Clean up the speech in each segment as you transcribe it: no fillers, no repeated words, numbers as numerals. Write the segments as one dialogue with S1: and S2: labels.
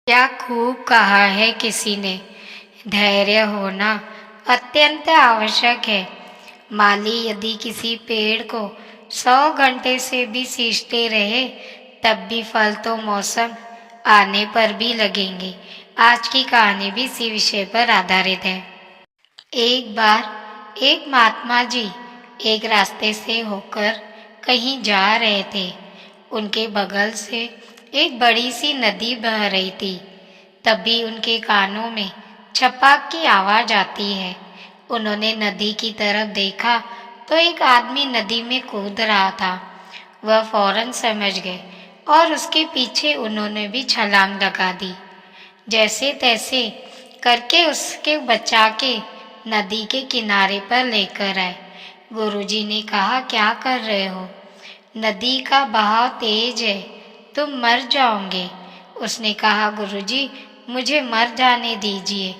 S1: क्या खूब कहा है किसी ने, धैर्य होना अत्यंत आवश्यक है। माली यदि किसी पेड़ को 100 घंटे से भी सींचते रहे तब भी फल तो मौसम आने पर भी लगेंगे। आज की कहानी भी इसी विषय पर आधारित है। एक बार एक महात्मा जी एक रास्ते से होकर कहीं जा रहे थे। उनके बगल से एक बड़ी सी नदी बह रही थी। तभी उनके कानों में छपाक की आवाज आती है। उन्होंने नदी की तरफ देखा तो एक आदमी नदी में कूद रहा था। वह फौरन समझ गए और उसके पीछे उन्होंने भी छलांग लगा दी। जैसे तैसे करके उसके बचा के नदी के किनारे पर लेकर आए। गुरुजी ने कहा, क्या कर रहे हो? नदी का बहाव तेज है, तुम मर जाओगे। उसने कहा, गुरुजी मुझे मर जाने दीजिए,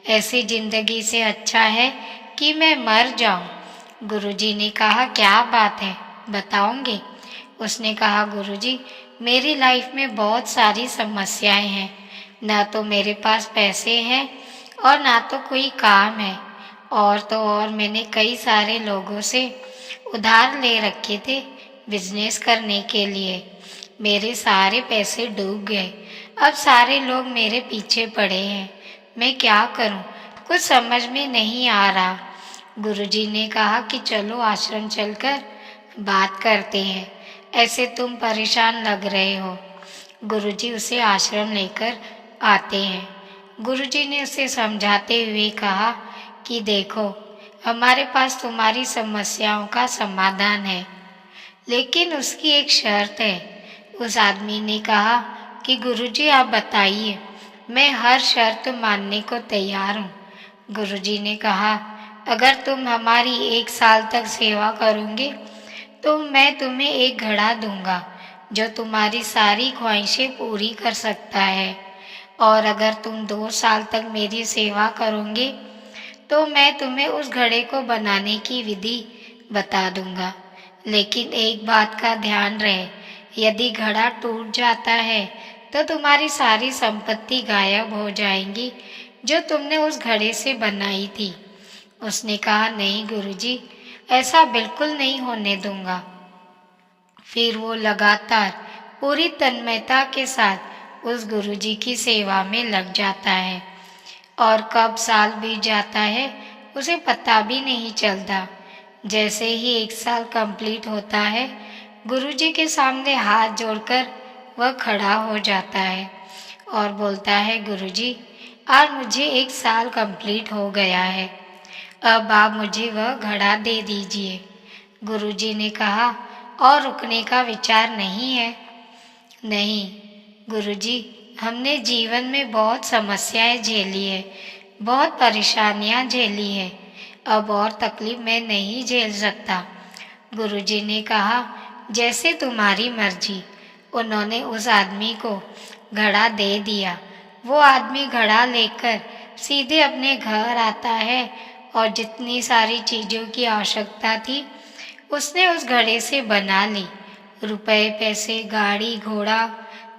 S1: ऐसी जिंदगी से अच्छा है कि मैं मर जाऊं। गुरुजी ने कहा, क्या बात है, बताओगे? उसने कहा, गुरुजी मेरी लाइफ में बहुत सारी समस्याएं हैं। ना तो मेरे पास पैसे हैं और ना तो कोई काम है, और तो और मैंने कई सारे लोगों से उधार ले रखे थे बिजनेस करने के लिए। मेरे सारे पैसे डूब गए। अब सारे लोग मेरे पीछे पड़े हैं। मैं क्या करूं? कुछ समझ में नहीं आ रहा। गुरुजी ने कहा कि चलो आश्रम चलकर बात करते हैं, ऐसे तुम परेशान लग रहे हो। गुरुजी उसे आश्रम लेकर आते हैं। गुरुजी ने उसे समझाते हुए कहा कि देखो, हमारे पास तुम्हारी समस्याओं का समाधान है, लेकिन उसकी एक शर्त है। उस आदमी ने कहा कि गुरुजी आप बताइए, मैं हर शर्त मानने को तैयार हूँ। गुरुजी ने कहा, अगर तुम हमारी 1 साल तक सेवा करोगे तो मैं तुम्हें एक घड़ा दूंगा जो तुम्हारी सारी ख्वाहिशें पूरी कर सकता है। और अगर तुम 2 साल तक मेरी सेवा करोगे तो मैं तुम्हें उस घड़े को बनाने की विधि बता दूंगा। लेकिन एक बात का ध्यान रहे, यदि घड़ा टूट जाता है तो तुम्हारी सारी संपत्ति गायब हो जाएंगी जो तुमने उस घड़े से बनाई थी। उसने कहा, नहीं गुरुजी, ऐसा बिल्कुल नहीं होने दूंगा। फिर वो लगातार पूरी तन्मयता के साथ उस गुरुजी की सेवा में लग जाता है और कब साल बीत जाता है उसे पता भी नहीं चलता। जैसे ही 1 साल कंप्लीट होता है, गुरुजी के सामने हाथ जोड़कर वह खड़ा हो जाता है और बोलता है, गुरुजी आज मुझे 1 साल कंप्लीट हो गया है, अब आप मुझे वह घड़ा दे दीजिए। गुरुजी ने कहा, और रुकने का विचार नहीं है? नहीं गुरुजी, हमने जीवन में बहुत समस्याएं झेली है, बहुत परेशानियां झेली है, अब और तकलीफ मैं नहीं झेल सकता। गुरुजी ने कहा, जैसे तुम्हारी मर्जी। उन्होंने उस आदमी को घड़ा दे दिया। वो आदमी घड़ा लेकर सीधे अपने घर आता है और जितनी सारी चीज़ों की आवश्यकता थी उसने उस घड़े से बना ली। रुपए पैसे, गाड़ी घोड़ा,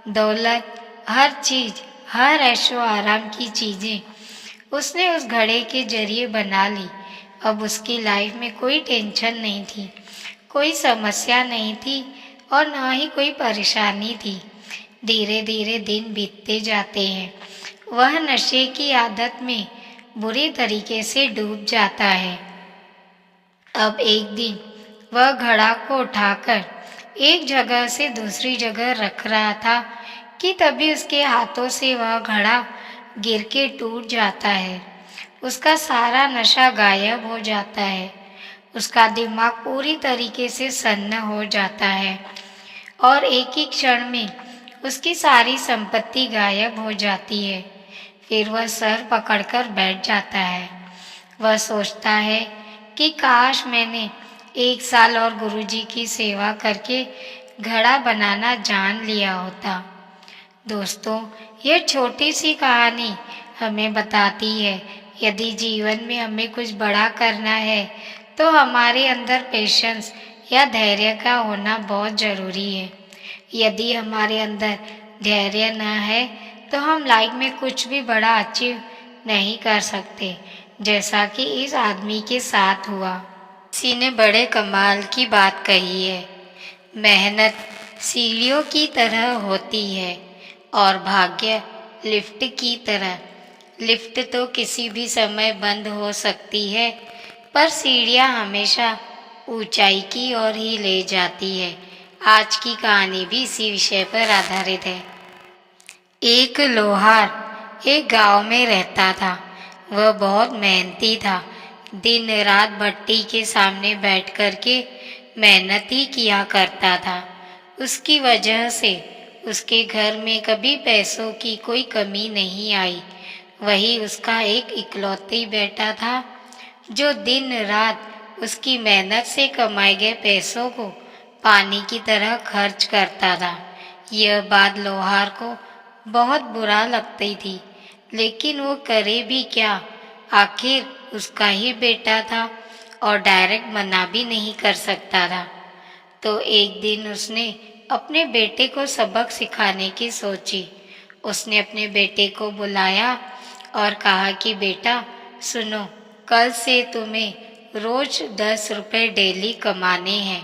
S1: दौलत, हर चीज़, हर ऐशो आराम की चीज़ें उसने उस घड़े के जरिए बना ली। अब उसकी लाइफ में कोई टेंशन नहीं थी, कोई समस्या नहीं थी और ना ही कोई परेशानी थी। धीरे धीरे दिन बीतते जाते हैं। वह नशे की आदत में बुरी तरीके से डूब जाता है। अब एक दिन वह घड़ा को उठाकर एक जगह से दूसरी जगह रख रहा था कि तभी उसके हाथों से वह घड़ा गिर के टूट जाता है। उसका सारा नशा गायब हो जाता है। उसका दिमाग पूरी तरीके से सन्न हो जाता है और एक ही क्षण में उसकी सारी संपत्ति गायब हो जाती है। फिर वह सर पकड़कर बैठ जाता है। वह सोचता है कि काश मैंने 1 साल और गुरुजी की सेवा करके घड़ा बनाना जान लिया होता। दोस्तों, यह छोटी सी कहानी हमें बताती है, यदि जीवन में हमें कुछ बड़ा करना है तो हमारे अंदर पेशेंस या धैर्य का होना बहुत ज़रूरी है। यदि हमारे अंदर धैर्य न है तो हम लाइफ में कुछ भी बड़ा अचीव नहीं कर सकते, जैसा कि इस आदमी के साथ हुआ। किसी ने बड़े कमाल की बात कही है, मेहनत सीढ़ियों की तरह होती है और भाग्य लिफ्ट की तरह। लिफ्ट तो किसी भी समय बंद हो सकती है, पर सीढ़ियाँ हमेशा ऊंचाई की ओर ही ले जाती है। आज की कहानी भी इसी विषय पर आधारित है। एक लोहार एक गांव में रहता था। वह बहुत मेहनती था। दिन रात भट्टी के सामने बैठ कर के मेहनत ही किया करता था। उसकी वजह से उसके घर में कभी पैसों की कोई कमी नहीं आई। वही उसका एक इकलौती बेटा था, जो दिन रात उसकी मेहनत से कमाए गए पैसों को पानी की तरह खर्च करता था। यह बात लोहार को बहुत बुरा लगती थी, लेकिन वो करे भी क्या, आखिर उसका ही बेटा था और डायरेक्ट मना भी नहीं कर सकता था। तो एक दिन उसने अपने बेटे को सबक सिखाने की सोची। उसने अपने बेटे को बुलाया और कहा कि बेटा सुनो, कल से तुम्हें रोज 10 रुपये डेली कमाने हैं।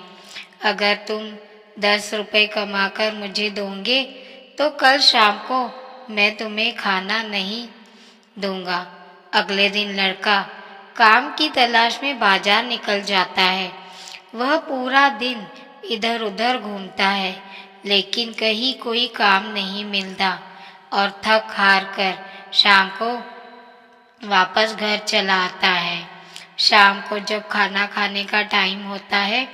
S1: अगर तुम 10 रुपये कमाकर मुझे दोगे तो कल शाम को मैं तुम्हें खाना नहीं दूंगा। अगले दिन लड़का काम की तलाश में बाजार निकल जाता है। वह पूरा दिन इधर उधर घूमता है, लेकिन कहीं कोई काम नहीं मिलता और थक हार कर शाम को वापस घर चला आता है। शाम को जब खाना खाने का टाइम होता है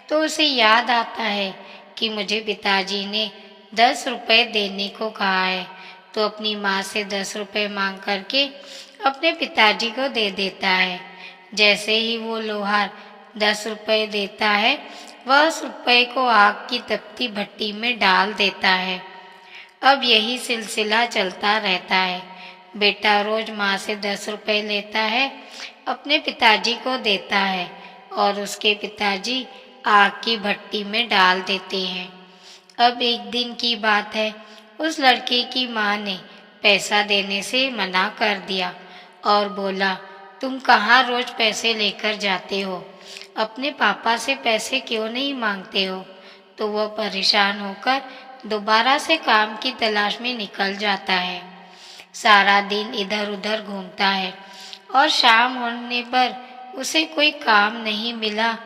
S1: तो उसे याद आता है कि मुझे पिताजी ने 10 रुपये देने को कहा है। तो अपनी माँ से 10 रुपये मांग करके अपने पिताजी को दे देता है। जैसे ही वो लोहार 10 रुपये देता है, वह उस रुपये को आग की तपती भट्टी में डाल देता है। अब यही सिलसिला चलता रहता है। बेटा रोज माँ से 10 रुपये लेता है, अपने पिताजी को देता है और उसके पिताजी आग की भट्टी में डाल देते हैं। अब एक दिन की बात है, उस लड़के की माँ ने पैसा देने से मना कर दिया और बोला, तुम कहाँ रोज पैसे लेकर जाते हो, अपने पापा से पैसे क्यों नहीं मांगते हो। तो वह परेशान होकर दोबारा से काम की तलाश में निकल जाता है। सारा दिन इधर उधर घूमता है और शाम होने पर उसे कोई काम नहीं मिला।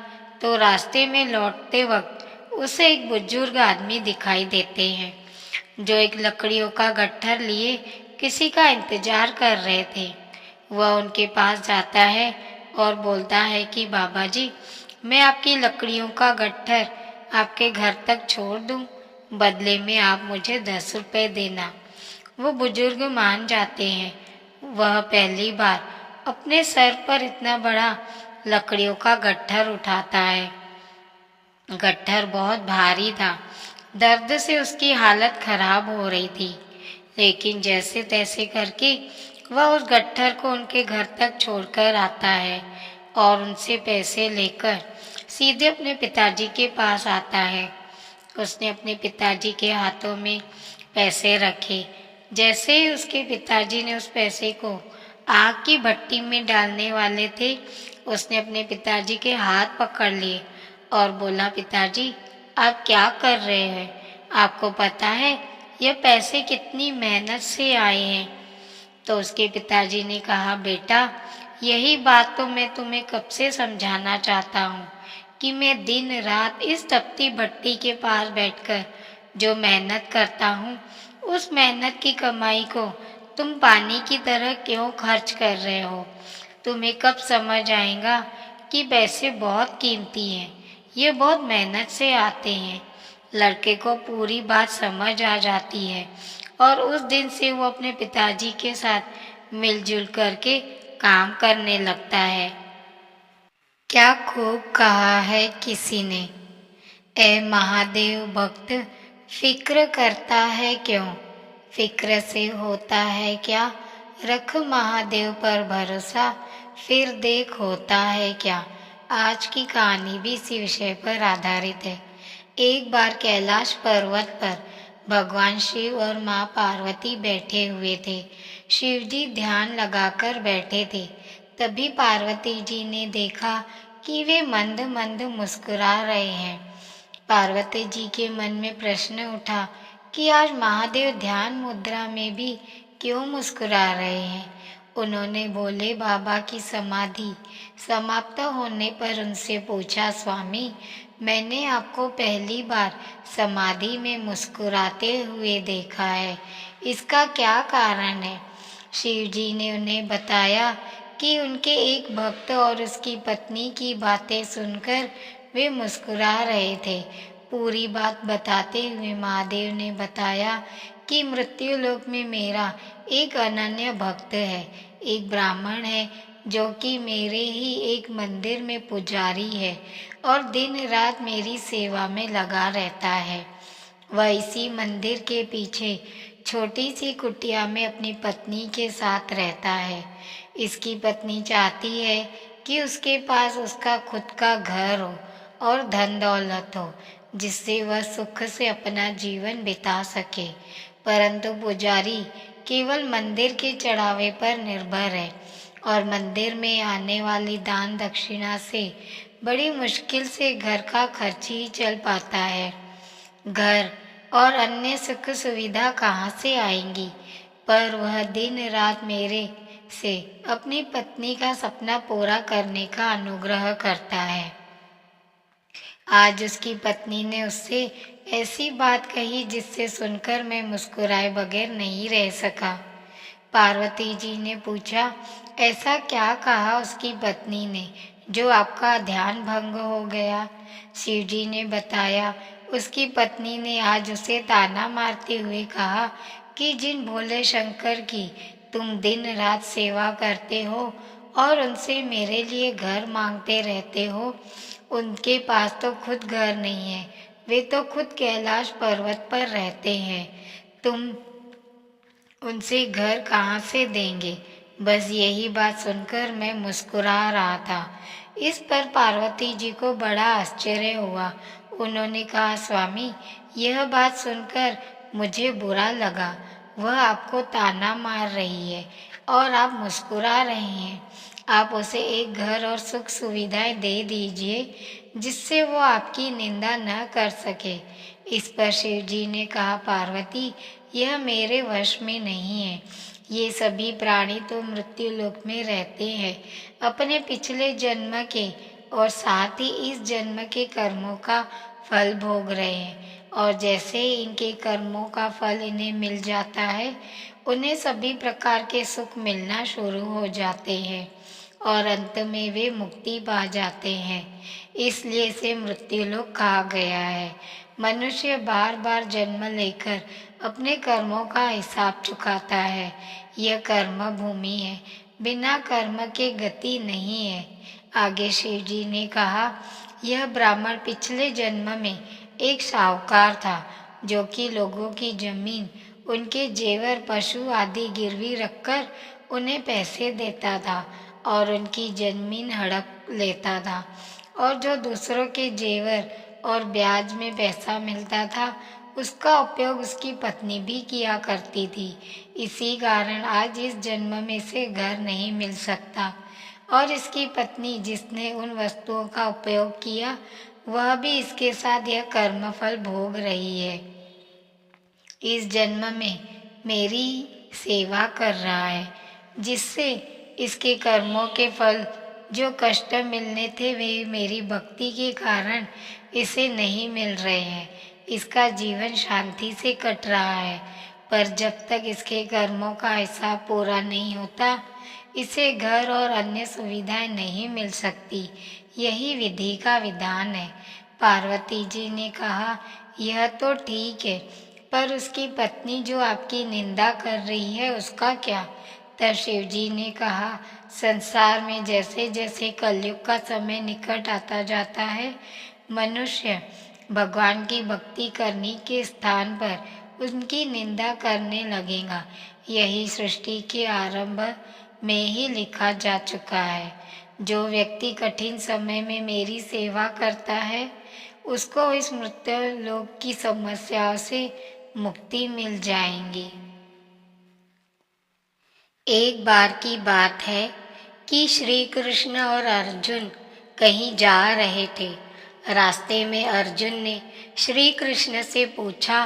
S1: तो रास्ते में लौटते वक्त उसे एक बुजुर्ग आदमी दिखाई देते हैं, जो एक लकड़ियों का गट्ठर लिए किसी का इंतजार कर रहे थे। वह उनके पास जाता है और बोलता है कि बाबा जी, मैं आपकी लकड़ियों का गट्ठर आपके घर तक छोड़ दूं, बदले में आप मुझे 10 रुपये देना। वो बुजुर्ग मान जाते हैं। वह पहली बार अपने सर पर इतना बड़ा लकड़ियों का गट्ठर उठाता है। गट्ठर बहुत भारी था। दर्द से उसकी हालत खराब हो रही थी, लेकिन जैसे तैसे करके वह उस गट्ठर को उनके घर तक छोड़कर आता है और उनसे पैसे लेकर सीधे अपने पिताजी के पास आता है। उसने अपने पिताजी के हाथों में पैसे रखे। जैसे ही उसके पिताजी ने उस पैसे को आग की भट्टी में डालने वाले थे, उसने अपने पिताजी के हाथ पकड़ लिए और बोला, पिताजी आप क्या कर रहे हैं, आपको पता है यह पैसे कितनी मेहनत से आए हैं। तो उसके पिताजी ने कहा, बेटा यही बात तो मैं तुम्हें कब से समझाना चाहता हूँ कि मैं दिन रात इस तपती भट्टी के पास बैठकर जो मेहनत करता हूँ, उस मेहनत की कमाई को तुम पानी की तरह क्यों खर्च कर रहे हो। तुम्हें कब समझ आएगा कि पैसे बहुत कीमती हैं, ये बहुत मेहनत से आते हैं। लड़के को पूरी बात समझ आ जाती है और उस दिन से वो अपने पिताजी के साथ मिलजुल करके काम करने लगता है। क्या खूब कहा है किसी ने, ए महादेव भक्त फिक्र करता है क्यों, फिक्र से होता है क्या, रख महादेव पर भरोसा फिर देख होता है क्या। आज की कहानी भी इसी विषय पर आधारित है। एक बार कैलाश पर्वत पर भगवान शिव और माँ पार्वती बैठे हुए थे। शिव जी ध्यान लगाकर बैठे थे। तभी पार्वती जी ने देखा कि वे मंद मंद मुस्कुरा रहे हैं। पार्वती जी के मन में प्रश्न उठा कि आज महादेव ध्यान मुद्रा में भी क्यों मुस्कुरा रहे हैं। उन्होंने भोले बाबा की समाधि समाप्त होने पर उनसे पूछा, स्वामी, मैंने आपको पहली बार समाधि में मुस्कुराते हुए देखा है, इसका क्या कारण है? शिव जी ने उन्हें बताया कि उनके एक भक्त और उसकी पत्नी की बातें सुनकर वे मुस्कुरा रहे थे। पूरी बात बताते हुए महादेव ने बताया कि मृत्यु लोक में मेरा एक अनन्य भक्त है, एक ब्राह्मण है जो कि मेरे ही एक मंदिर में पुजारी है और दिन रात मेरी सेवा में लगा रहता है। वह इसी मंदिर के पीछे छोटी सी कुटिया में अपनी पत्नी के साथ रहता है। इसकी पत्नी चाहती है कि उसके पास उसका खुद का घर हो और धन दौलत हो, जिससे वह सुख से अपना जीवन बिता सके। परंतु पुजारी केवल मंदिर के चढ़ावे पर निर्भर है और मंदिर में आने वाली दान दक्षिणा से बड़ी मुश्किल से घर का खर्च ही चल पाता है। घर और अन्य सुख सुविधा कहाँ से आएंगी? पर वह दिन रात मेरे से अपनी पत्नी का सपना पूरा करने का अनुग्रह करता है। आज उसकी पत्नी ने उससे ऐसी बात कही जिससे सुनकर मैं मुस्कुराए बगैर नहीं रह सका। पार्वती जी ने पूछा, ऐसा क्या कहा उसकी पत्नी ने जो आपका ध्यान भंग हो गया? शिव जी ने बताया, उसकी पत्नी ने आज उसे ताना मारते हुए कहा कि जिन भोले शंकर की तुम दिन रात सेवा करते हो और उनसे मेरे लिए घर मांगते रहते हो, उनके पास तो खुद घर नहीं है, वे तो खुद कैलाश पर्वत पर रहते हैं, तुम उनसे घर कहाँ से देंगे? बस यही बात सुनकर मैं मुस्कुरा रहा था। इस पर पार्वती जी को बड़ा आश्चर्य हुआ। उन्होंने कहा, स्वामी, यह बात सुनकर मुझे बुरा लगा। वह आपको ताना मार रही है और आप मुस्कुरा रहे हैं। आप उसे एक घर और सुख सुविधाएं दे दीजिए जिससे वो आपकी निंदा न कर सके। इस पर शिव जी ने कहा, पार्वती, यह मेरे वश में नहीं है। ये सभी प्राणी तो मृत्यु लोक में रहते हैं, अपने पिछले जन्म के और साथ ही इस जन्म के कर्मों का फल भोग रहे हैं और जैसे ही इनके कर्मों का फल इन्हें मिल जाता है, उन्हें सभी प्रकार के सुख मिलना शुरू हो जाते हैं और अंत में वे मुक्ति पा जाते हैं। इसलिए इसे मृत्यु लोक कहा गया है। मनुष्य बार बार जन्म लेकर अपने कर्मों का हिसाब चुकाता है। यह कर्म भूमि है, बिना कर्म के गति नहीं है। आगे शिव जी ने कहा, यह ब्राह्मण पिछले जन्म में एक साहूकार था जो कि लोगों की जमीन, उनके जेवर, पशु आदि गिरवी रखकर उन्हें पैसे देता था और उनकी जमीन हड़प लेता था और जो दूसरों के जेवर और ब्याज में पैसा मिलता था उसका उपयोग उसकी पत्नी भी किया करती थी। इसी कारण आज इस जन्म में से घर नहीं मिल सकता और इसकी पत्नी जिसने उन वस्तुओं का उपयोग किया वह भी इसके साथ यह कर्मफल भोग रही है। इस जन्म में मेरी सेवा कर रहा है जिससे इसके कर्मों के फल जो कष्ट मिलने थे वे मेरी भक्ति के कारण इसे नहीं मिल रहे हैं। इसका जीवन शांति से कट रहा है, पर जब तक इसके कर्मों का हिसाब पूरा नहीं होता इसे घर और अन्य सुविधाएं नहीं मिल सकती। यही विधि का विधान है। पार्वती जी ने कहा, यह तो ठीक है, पर उसकी पत्नी जो आपकी निंदा कर रही है उसका क्या? तब शिव जी ने कहा, संसार में जैसे जैसे कलयुग का समय निकट आता जाता है, मनुष्य भगवान की भक्ति करने के स्थान पर उनकी निंदा करने लगेगा। यही सृष्टि के आरंभ में ही लिखा जा चुका है। जो व्यक्ति कठिन समय में मेरी सेवा करता है उसको इस मृत्यु लोक की समस्याओं से मुक्ति मिल जाएंगी। एक बार की बात है कि श्री कृष्ण और अर्जुन कहीं जा रहे थे। रास्ते में अर्जुन ने श्री कृष्ण से पूछा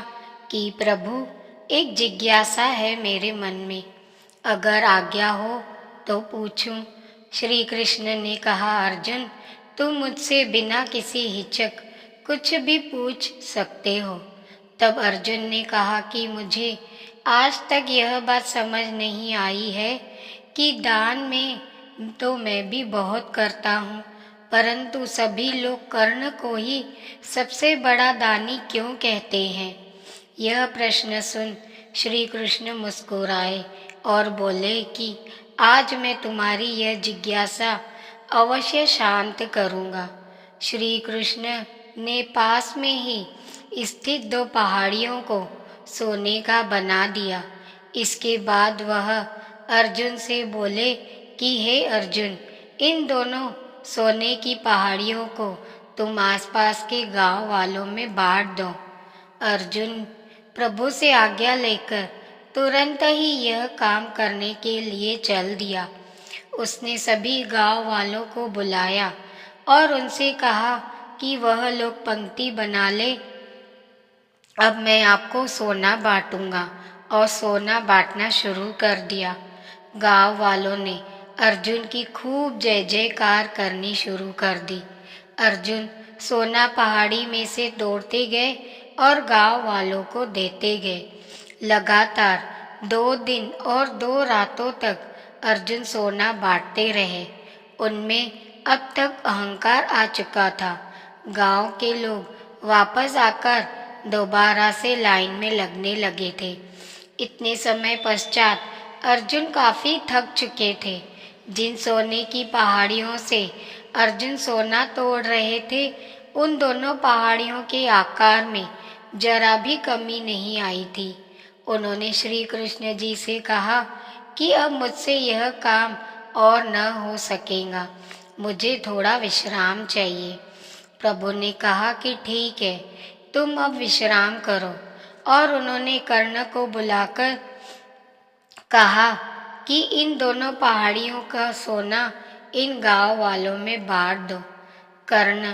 S1: कि प्रभु, एक जिज्ञासा है मेरे मन में, अगर आज्ञा हो तो पूछूं। श्री कृष्ण ने कहा, अर्जुन, तुम मुझसे बिना किसी हिचक कुछ भी पूछ सकते हो। तब अर्जुन ने कहा कि मुझे आज तक यह बात समझ नहीं आई है कि दान में तो मैं भी बहुत करता हूँ, परंतु सभी लोग कर्ण को ही सबसे बड़ा दानी क्यों कहते हैं। यह प्रश्न सुन श्री कृष्ण मुस्कुराए और बोले कि आज मैं तुम्हारी यह जिज्ञासा अवश्य शांत करूँगा। श्री कृष्ण ने पास में ही स्थित 2 पहाड़ियों को सोने का बना दिया। इसके बाद वह अर्जुन से बोले कि हे अर्जुन, इन दोनों सोने की पहाड़ियों को तुम आसपास के गांव वालों में बांट दो। अर्जुन प्रभु से आज्ञा लेकर तुरंत ही यह काम करने के लिए चल दिया। उसने सभी गांव वालों को बुलाया और उनसे कहा कि वह लोग पंक्ति बना ले, अब मैं आपको सोना बांटूंगा। और सोना बांटना शुरू कर दिया। गांव वालों ने अर्जुन की खूब जय जयकार करनी शुरू कर दी। अर्जुन सोना पहाड़ी में से तोड़ते गए और गांव वालों को देते गए। लगातार 2 दिन और 2 रातों तक अर्जुन सोना बांटते रहे। उनमें अब तक अहंकार आ चुका था। गांव के लोग वापस आकर दोबारा से लाइन में लगने लगे थे। इतने समय पश्चात अर्जुन काफी थक चुके थे। जिन सोने की पहाड़ियों से अर्जुन सोना तोड़ रहे थे, उन दोनों पहाड़ियों के आकार में जरा भी कमी नहीं आई थी। उन्होंने श्री कृष्ण जी से कहा कि अब मुझसे यह काम और न हो सकेगा, मुझे थोड़ा विश्राम चाहिए। प्रभु ने कहा कि ठीक है, तुम अब विश्राम करो। और उन्होंने कर्ण को बुलाकर कहा कि इन दोनों पहाड़ियों का सोना इन गांव वालों में बांट दो। कर्ण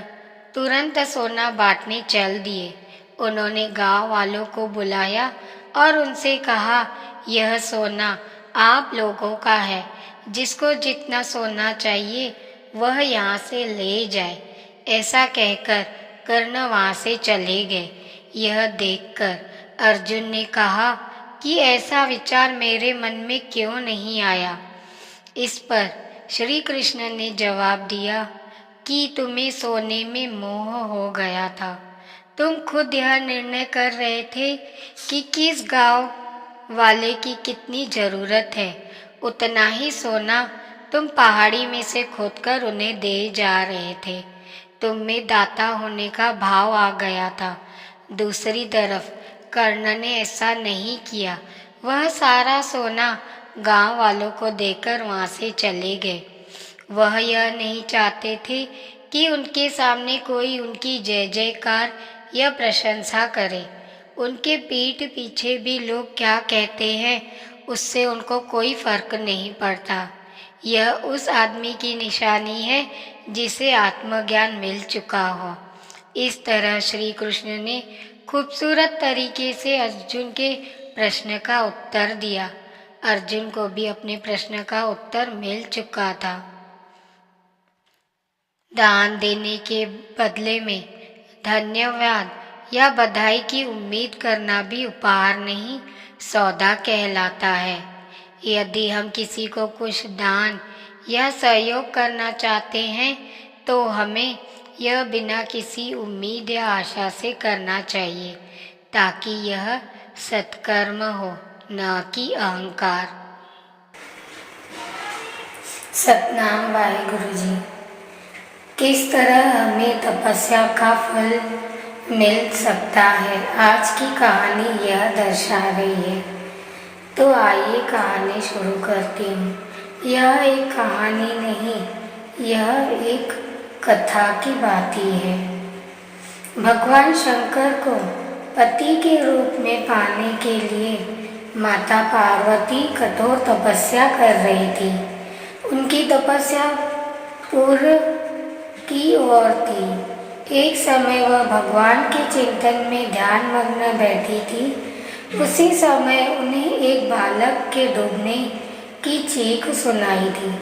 S1: तुरंत सोना बांटने चल दिए। उन्होंने गांव वालों को बुलाया और उनसे कहा, यह सोना आप लोगों का है, जिसको जितना सोना चाहिए वह यहाँ से ले जाए। ऐसा कहकर कर्ण वहाँ से चले गए। यह देखकर अर्जुन ने कहा कि ऐसा विचार मेरे मन में क्यों नहीं आया। इस पर श्री कृष्ण ने जवाब दिया कि तुम्हें सोने में मोह हो गया था। तुम खुद यह निर्णय कर रहे थे कि किस गांव वाले की कितनी जरूरत है, उतना ही सोना तुम पहाड़ी में से खोदकर उन्हें दे जा रहे थे। तुम में दाता होने का भाव आ गया था। दूसरी तरफ कर्ण ने ऐसा नहीं किया। वह सारा सोना गांव वालों को देकर वहां से चले गए। वह यह नहीं चाहते थे कि उनके सामने कोई उनकी जय जयकार या प्रशंसा करे। उनके पीठ पीछे भी लोग क्या कहते हैं, उससे उनको कोई फर्क नहीं पड़ता। यह उस आदमी की निशानी है जिसे आत्मज्ञान मिल चुका हो। इस तरह श्री कृष्ण ने खूबसूरत तरीके से अर्जुन के प्रश्न का उत्तर दिया। अर्जुन को भी अपने प्रश्न का उत्तर मिल चुका था। दान देने के बदले में धन्यवाद या बधाई की उम्मीद करना भी उपहार नहीं, सौदा कहलाता है। यदि हम किसी को कुछ दान या सहयोग करना चाहते हैं तो हमें यह बिना किसी उम्मीद या आशा से करना चाहिए, ताकि यह सत्कर्म हो, न कि अहंकार। सतनाम वाहिगुरु जी। किस तरह हमें तपस्या का फल मिल सकता है, आज की कहानी यह दर्शा रही है। तो आइए कहानी शुरू करती हूँ। यह एक कहानी नहीं, यह एक कथा की बात ही है। भगवान शंकर को पति के रूप में पाने के लिए माता पार्वती कठोर तपस्या कर रही थी। उनकी तपस्या पूर्व की ओर थी। एक समय वह भगवान के चिंतन में ध्यान मग्न बैठी थी। उसी समय उन्हें एक बालक के डूबने की चीख सुनाई दी।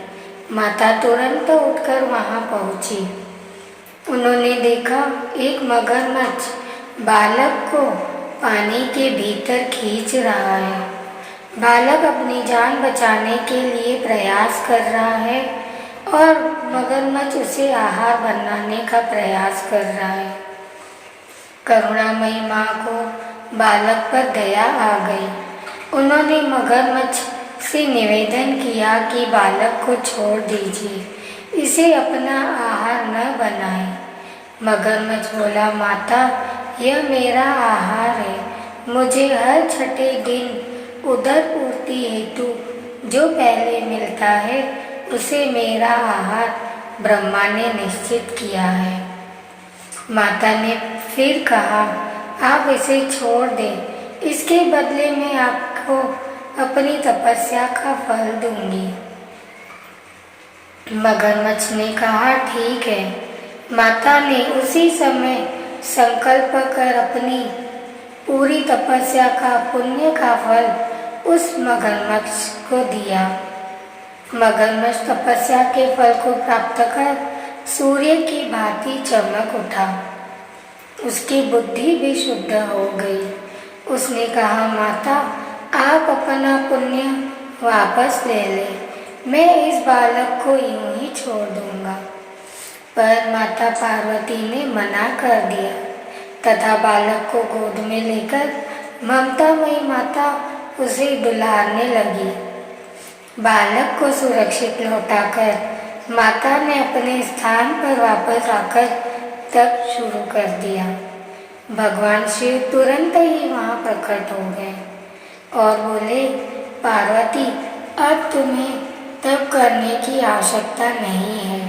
S1: माता तुरंत उठकर वहां पहुंची। उन्होंने देखा एक मगरमच्छ बालक को पानी के भीतर खींच रहा है। बालक अपनी जान बचाने के लिए प्रयास कर रहा है और मगरमच्छ उसे आहार बनाने का प्रयास कर रहा है। करुणामयी माँ को बालक पर दया आ गई। उन्होंने मगरमच्छ से निवेदन किया कि बालक को छोड़ दीजिए, इसे अपना आहार न बनाए। मगरमच्छ बोला, माता, यह मेरा आहार है। मुझे हर छठे दिन उदर पूर्ति हेतु जो पहले मिलता है उसे मेरा आहार ब्रह्मा ने निश्चित किया है। माता ने फिर कहा, आप इसे छोड़ दें, इसके बदले में आपको अपनी तपस्या का फल दूंगी। मगरमच्छ ने कहा, ठीक है। माता ने उसी समय संकल्प कर अपनी पूरी तपस्या का पुण्य का फल उस मगरमच्छ को दिया। मगरमच्छ तपस्या के फल को प्राप्त कर सूर्य की भांति चमक उठा। उसकी बुद्धि भी शुद्ध हो गई। उसने कहा, माता, आप अपना पुण्य वापस ले लें, मैं इस बालक को यूं ही छोड़ दूंगा। पर माता पार्वती ने मना कर दिया तथा बालक को गोद में लेकर ममतामयी माता उसे दुलारने लगी। बालक को सुरक्षित लौटाकर माता ने अपने स्थान पर वापस आकर तप शुरू कर दिया। भगवान शिव तुरंत ही वहां प्रकट हो गए और बोले, पार्वती, अब तुम्हें तप करने की आवश्यकता नहीं है।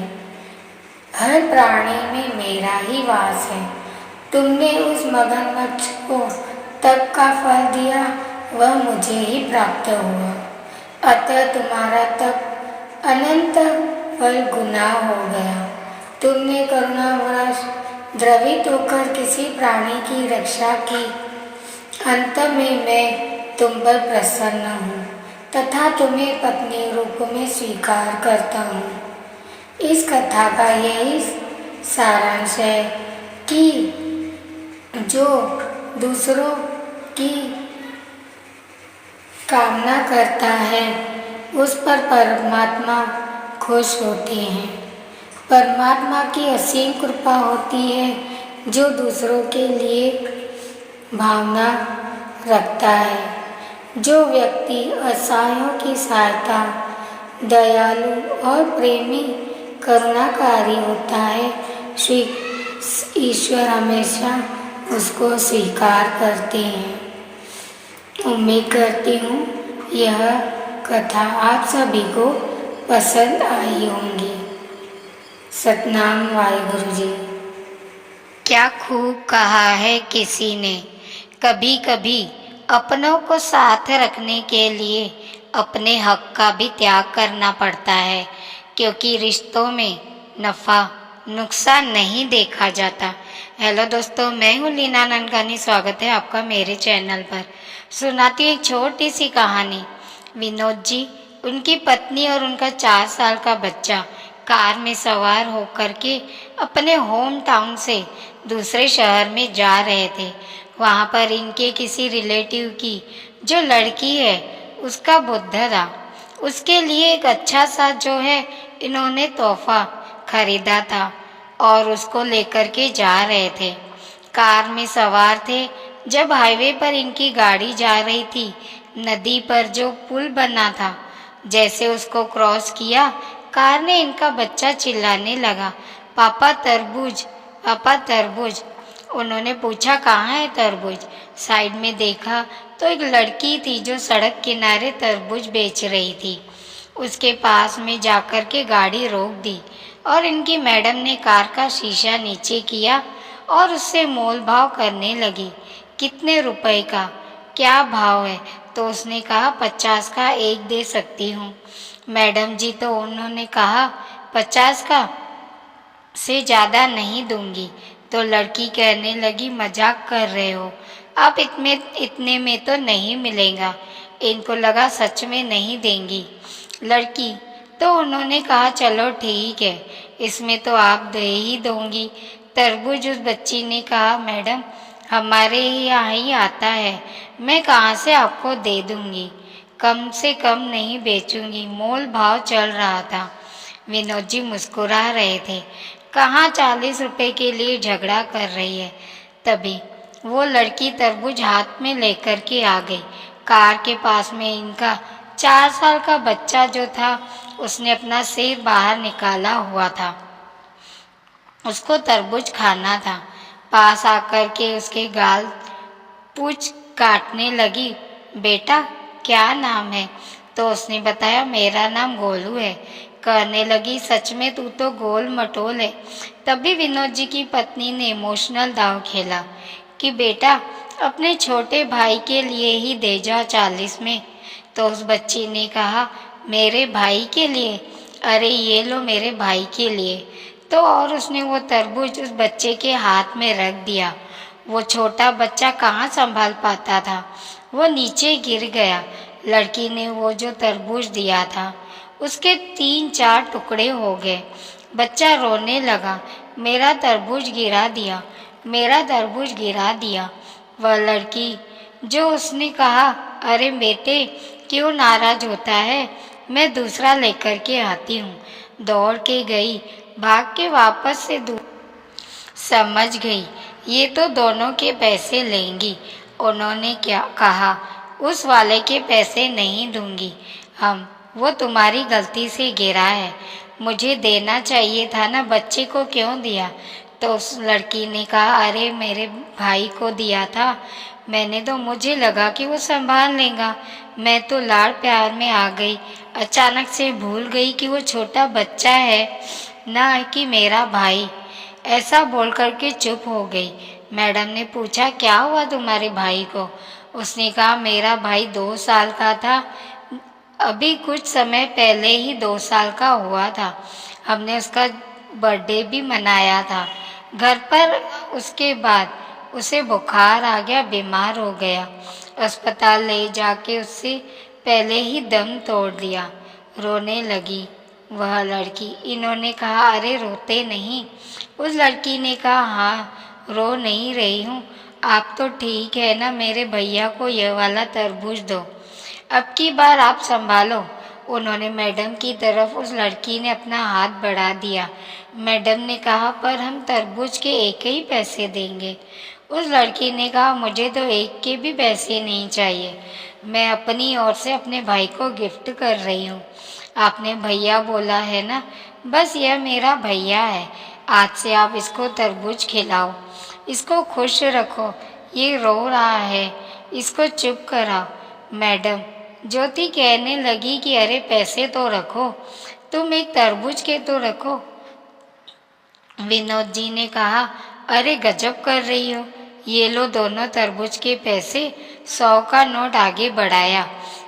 S1: हर प्राणी में मेरा ही वास है। तुमने उस मगरमच्छ को तप का फल दिया, वह मुझे ही प्राप्त हुआ। अतः तुम्हारा तप अनंत फल गुना हो गया। तुमने करुणावश द्रवित होकर किसी प्राणी की रक्षा की। अंत में मैं तुम पर प्रसन्न हूँ तथा तुम्हें पत्नी रूप में स्वीकार करता हूँ। इस कथा का यही सारांश है कि जो दूसरों की कामना करता है उस पर परमात्मा खुश होते हैं। परमात्मा की असीम कृपा होती है जो दूसरों के लिए भावना रखता है। जो व्यक्ति असहायों की सहायता, दयालु और प्रेमी करुणाकारी होता है, श्री ईश्वर हमेशा उसको स्वीकार करते हैं। उम्मीद करती हूँ यह कथा आप सभी को पसंद आई होंगी। सतनाम वाहिगुरु जी। क्या खूब कहा है किसी ने, कभी कभी अपनों को साथ रखने के लिए अपने हक का भी त्याग करना पड़ता है, क्योंकि रिश्तों में नफ़ा नुकसान नहीं देखा जाता। हेलो दोस्तों, मैं हूँ लीना ननकानी। स्वागत है आपका मेरे चैनल पर। सुनाती हूँ एक छोटी सी कहानी। विनोद जी, उनकी पत्नी और उनका 4 साल का बच्चा कार में सवार होकर के अपने होम टाउन से दूसरे शहर में जा रहे थे। वहाँ पर इनके किसी रिलेटिव की जो लड़की है उसका बुद्ध था। उसके लिए एक अच्छा सा जो है इन्होंने तोहफा खरीदा था और उसको लेकर के जा रहे थे। कार में सवार थे। जब हाईवे पर इनकी गाड़ी जा रही थी, नदी पर जो पुल बना था, जैसे उसको क्रॉस किया, कार ने इनका बच्चा चिल्लाने लगा, पापा तरबूज, पापा तरबूज। उन्होंने पूछा, कहाँ है तरबूज? साइड में देखा तो एक लड़की थी जो सड़क किनारे तरबूज बेच रही थी। उसके पास में जाकर के गाड़ी रोक दी और इनकी मैडम ने कार का शीशा नीचे किया और उससे मोल भाव करने लगी कितने रुपए का, क्या भाव है? तो उसने कहा 50 का एक दे सकती हूँ। मैडम जी, तो उन्होंने कहा 50 का से ज़्यादा नहीं दूंगी। तो लड़की कहने लगी मजाक कर रहे हो, अब इतने में तो नहीं मिलेगा। इनको लगा सच में नहीं देंगी। लड़की, तो उन्होंने कहा चलो ठीक है, इसमें तो आप दे ही दोगी। तरबूज उस बच्ची ने कहा मैडम, हमारे यहाँ ही आता है, मैं कहाँ से आपको दे दूंगी, कम से कम नहीं बेचूंगी, मोल भाव चल रहा था। विनोद जी मुस्कुरा रहे थे, कहाँ 40 रुपए के लिए झगड़ा कर रही है। तभी वो लड़की तरबूज हाथ में लेकर के आ गई। कार के पास में इनका 4 साल का बच्चा जो था, उसने अपना सिर बाहर निकाला हुआ था, उसको तरबूज खाना था। पास आकर के उसके गाल पूछ काटने लगी, बेटा क्या नाम है? तो उसने बताया मेरा नाम गोलू है। कहने लगी सच में तू तो गोल मटोल है। तभी विनोद जी की पत्नी ने इमोशनल दाव खेला कि बेटा अपने छोटे भाई के लिए ही दे जाओ 40 में। तो उस बच्ची ने कहा मेरे भाई के लिए? अरे ये लो मेरे भाई के लिए। तो और उसने वो तरबूज उस बच्चे के हाथ में रख दिया। वो छोटा बच्चा कहाँ संभाल पाता था, वो नीचे गिर गया। लड़की ने वो जो तरबूज दिया था उसके 3-4 टुकड़े हो गए। बच्चा रोने लगा, मेरा तरबूज गिरा दिया, मेरा तरबूज गिरा दिया। वह लड़की जो उसने कहा अरे बेटे क्यों नाराज होता है, मैं दूसरा लेकर के आती हूँ, दौड़ के गई, भाग के वापस से समझ गई ये तो दोनों के पैसे लेंगी। उन्होंने क्या कहा, उस वाले के पैसे नहीं दूंगी, वो तुम्हारी गलती से गिरा है, मुझे देना चाहिए था ना, बच्चे को क्यों दिया? तो उस लड़की ने कहा अरे मेरे भाई को दिया था मैंने, तो मुझे लगा कि वो संभाल लेगा, मैं तो लाड़ प्यार में आ गई, अचानक से भूल गई कि वो छोटा बच्चा है ना कि मेरा भाई। ऐसा बोल करके चुप हो गई। मैडम ने पूछा क्या हुआ तुम्हारे भाई को? उसने कहा मेरा भाई 2 साल का था, अभी कुछ समय पहले ही 2 साल का हुआ था, हमने उसका बर्थडे भी मनाया था घर पर। उसके बाद उसे बुखार आ गया, बीमार हो गया, अस्पताल ले जाके उससे पहले ही दम तोड़ दिया। रोने लगी वह लड़की। इन्होंने कहा अरे रोते नहीं। उस लड़की ने कहा हाँ रो नहीं रही हूँ, आप तो ठीक है ना, मेरे भैया को यह वाला तरबूज दो, अब की बार आप संभालो। उन्होंने मैडम की तरफ उस लड़की ने अपना हाथ बढ़ा दिया। मैडम ने कहा पर हम तरबूज के एक ही पैसे देंगे। उस लड़की ने कहा मुझे तो एक के भी पैसे नहीं चाहिए, मैं अपनी ओर से अपने भाई को गिफ्ट कर रही हूँ। आपने भैया बोला है ना, बस यह मेरा भैया है, आज से आप इसको तरबूज खिलाओ, इसको खुश रखो, ये रो रहा है, इसको चुप कराओ। मैडम ज्योति कहने लगी कि अरे पैसे तो रखो, तुम एक तरबूज के तो रखो। विनोद जी ने कहा अरे गजब कर रही हो, ये लो दोनों तरबूज के पैसे। 100 का नोट आगे बढ़ाया।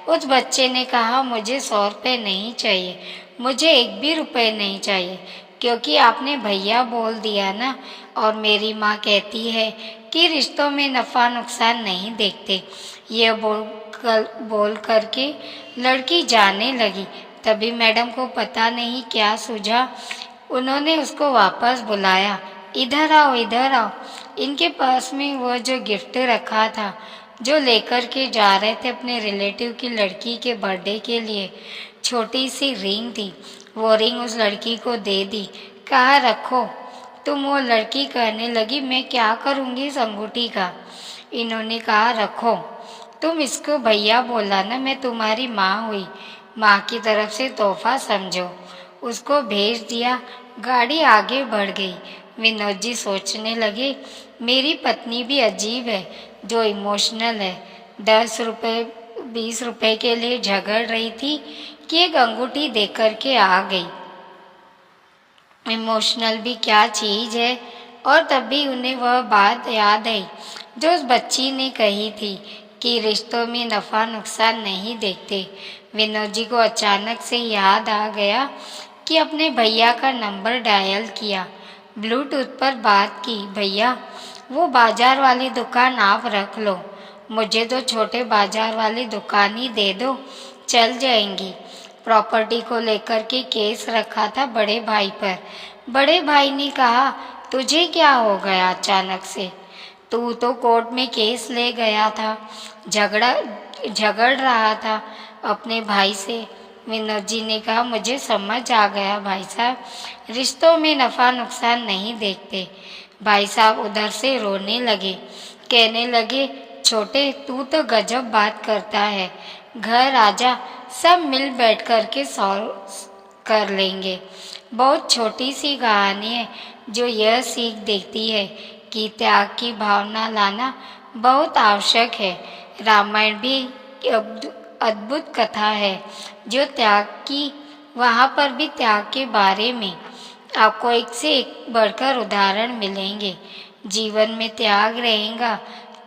S1: उस बच्चे ने कहा मुझे 100 रुपये नहीं चाहिए, मुझे एक भी रुपये नहीं चाहिए, क्योंकि आपने भैया बोल दिया ना, और मेरी माँ कहती है कि रिश्तों में नफ़ा नुकसान नहीं देखते। यह बोल करके लड़की जाने लगी। तभी मैडम को पता नहीं क्या सूझा, उन्होंने उसको वापस बुलाया, इधर आओ इधर आओ। इनके पास में वो जो गिफ्ट रखा था, जो लेकर के जा रहे थे अपने रिलेटिव की लड़की के बर्थडे के लिए, छोटी सी रिंग थी, वो रिंग उस लड़की को दे दी, कहा रखो तुम। वो लड़की कहने लगी मैं क्या करूँगी इस अंगूठी का? इन्होंने कहा रखो तुम, इसको भैया बोला ना, मैं तुम्हारी माँ हुई, माँ की तरफ से तोहफा समझो। उसको भेज दिया, गाड़ी आगे बढ़ गई। विनोद जी सोचने लगे मेरी पत्नी भी अजीब है, जो इमोशनल है, 10 रुपये 20 रुपये के लिए झगड़ रही थी कि एक अंगूठी दे कर के आ गई। इमोशनल भी क्या चीज़ है। और तभी उन्हें वह बात याद आई जो उस बच्ची ने कही थी कि रिश्तों में नफ़ा नुकसान नहीं देखते। विनोद जी को अचानक से याद आ गया कि अपने भैया का नंबर डायल किया, ब्लूटूथ पर बात की। भैया, वो बाजार वाली दुकान आप रख लो, मुझे तो छोटे बाजार वाली दुकान ही दे दो, चल जाएंगी। प्रॉपर्टी को लेकर के केस रखा था बड़े भाई पर। बड़े भाई ने कहा, तुझे क्या हो गया अचानक से? तू तो कोर्ट में केस ले गया था, झगड़ रहा था अपने भाई से। विनोद जी ने कहा, मुझे समझ आ गया भाई साहब, रिश्तों में नफ़ा नुकसान नहीं देखते। भाई साहब उधर से रोने लगे, कहने लगे, छोटे तू तो गजब बात करता है, घर आजा, सब मिल बैठ कर के सॉल्व कर लेंगे। बहुत छोटी सी कहानी है जो यह सीख देती है कि त्याग की भावना लाना बहुत आवश्यक है। रामायण भी अद्भुत कथा है जो त्याग की, वहाँ पर भी त्याग के बारे में आपको एक से एक बढ़कर उदाहरण मिलेंगे। जीवन में त्याग रहेगा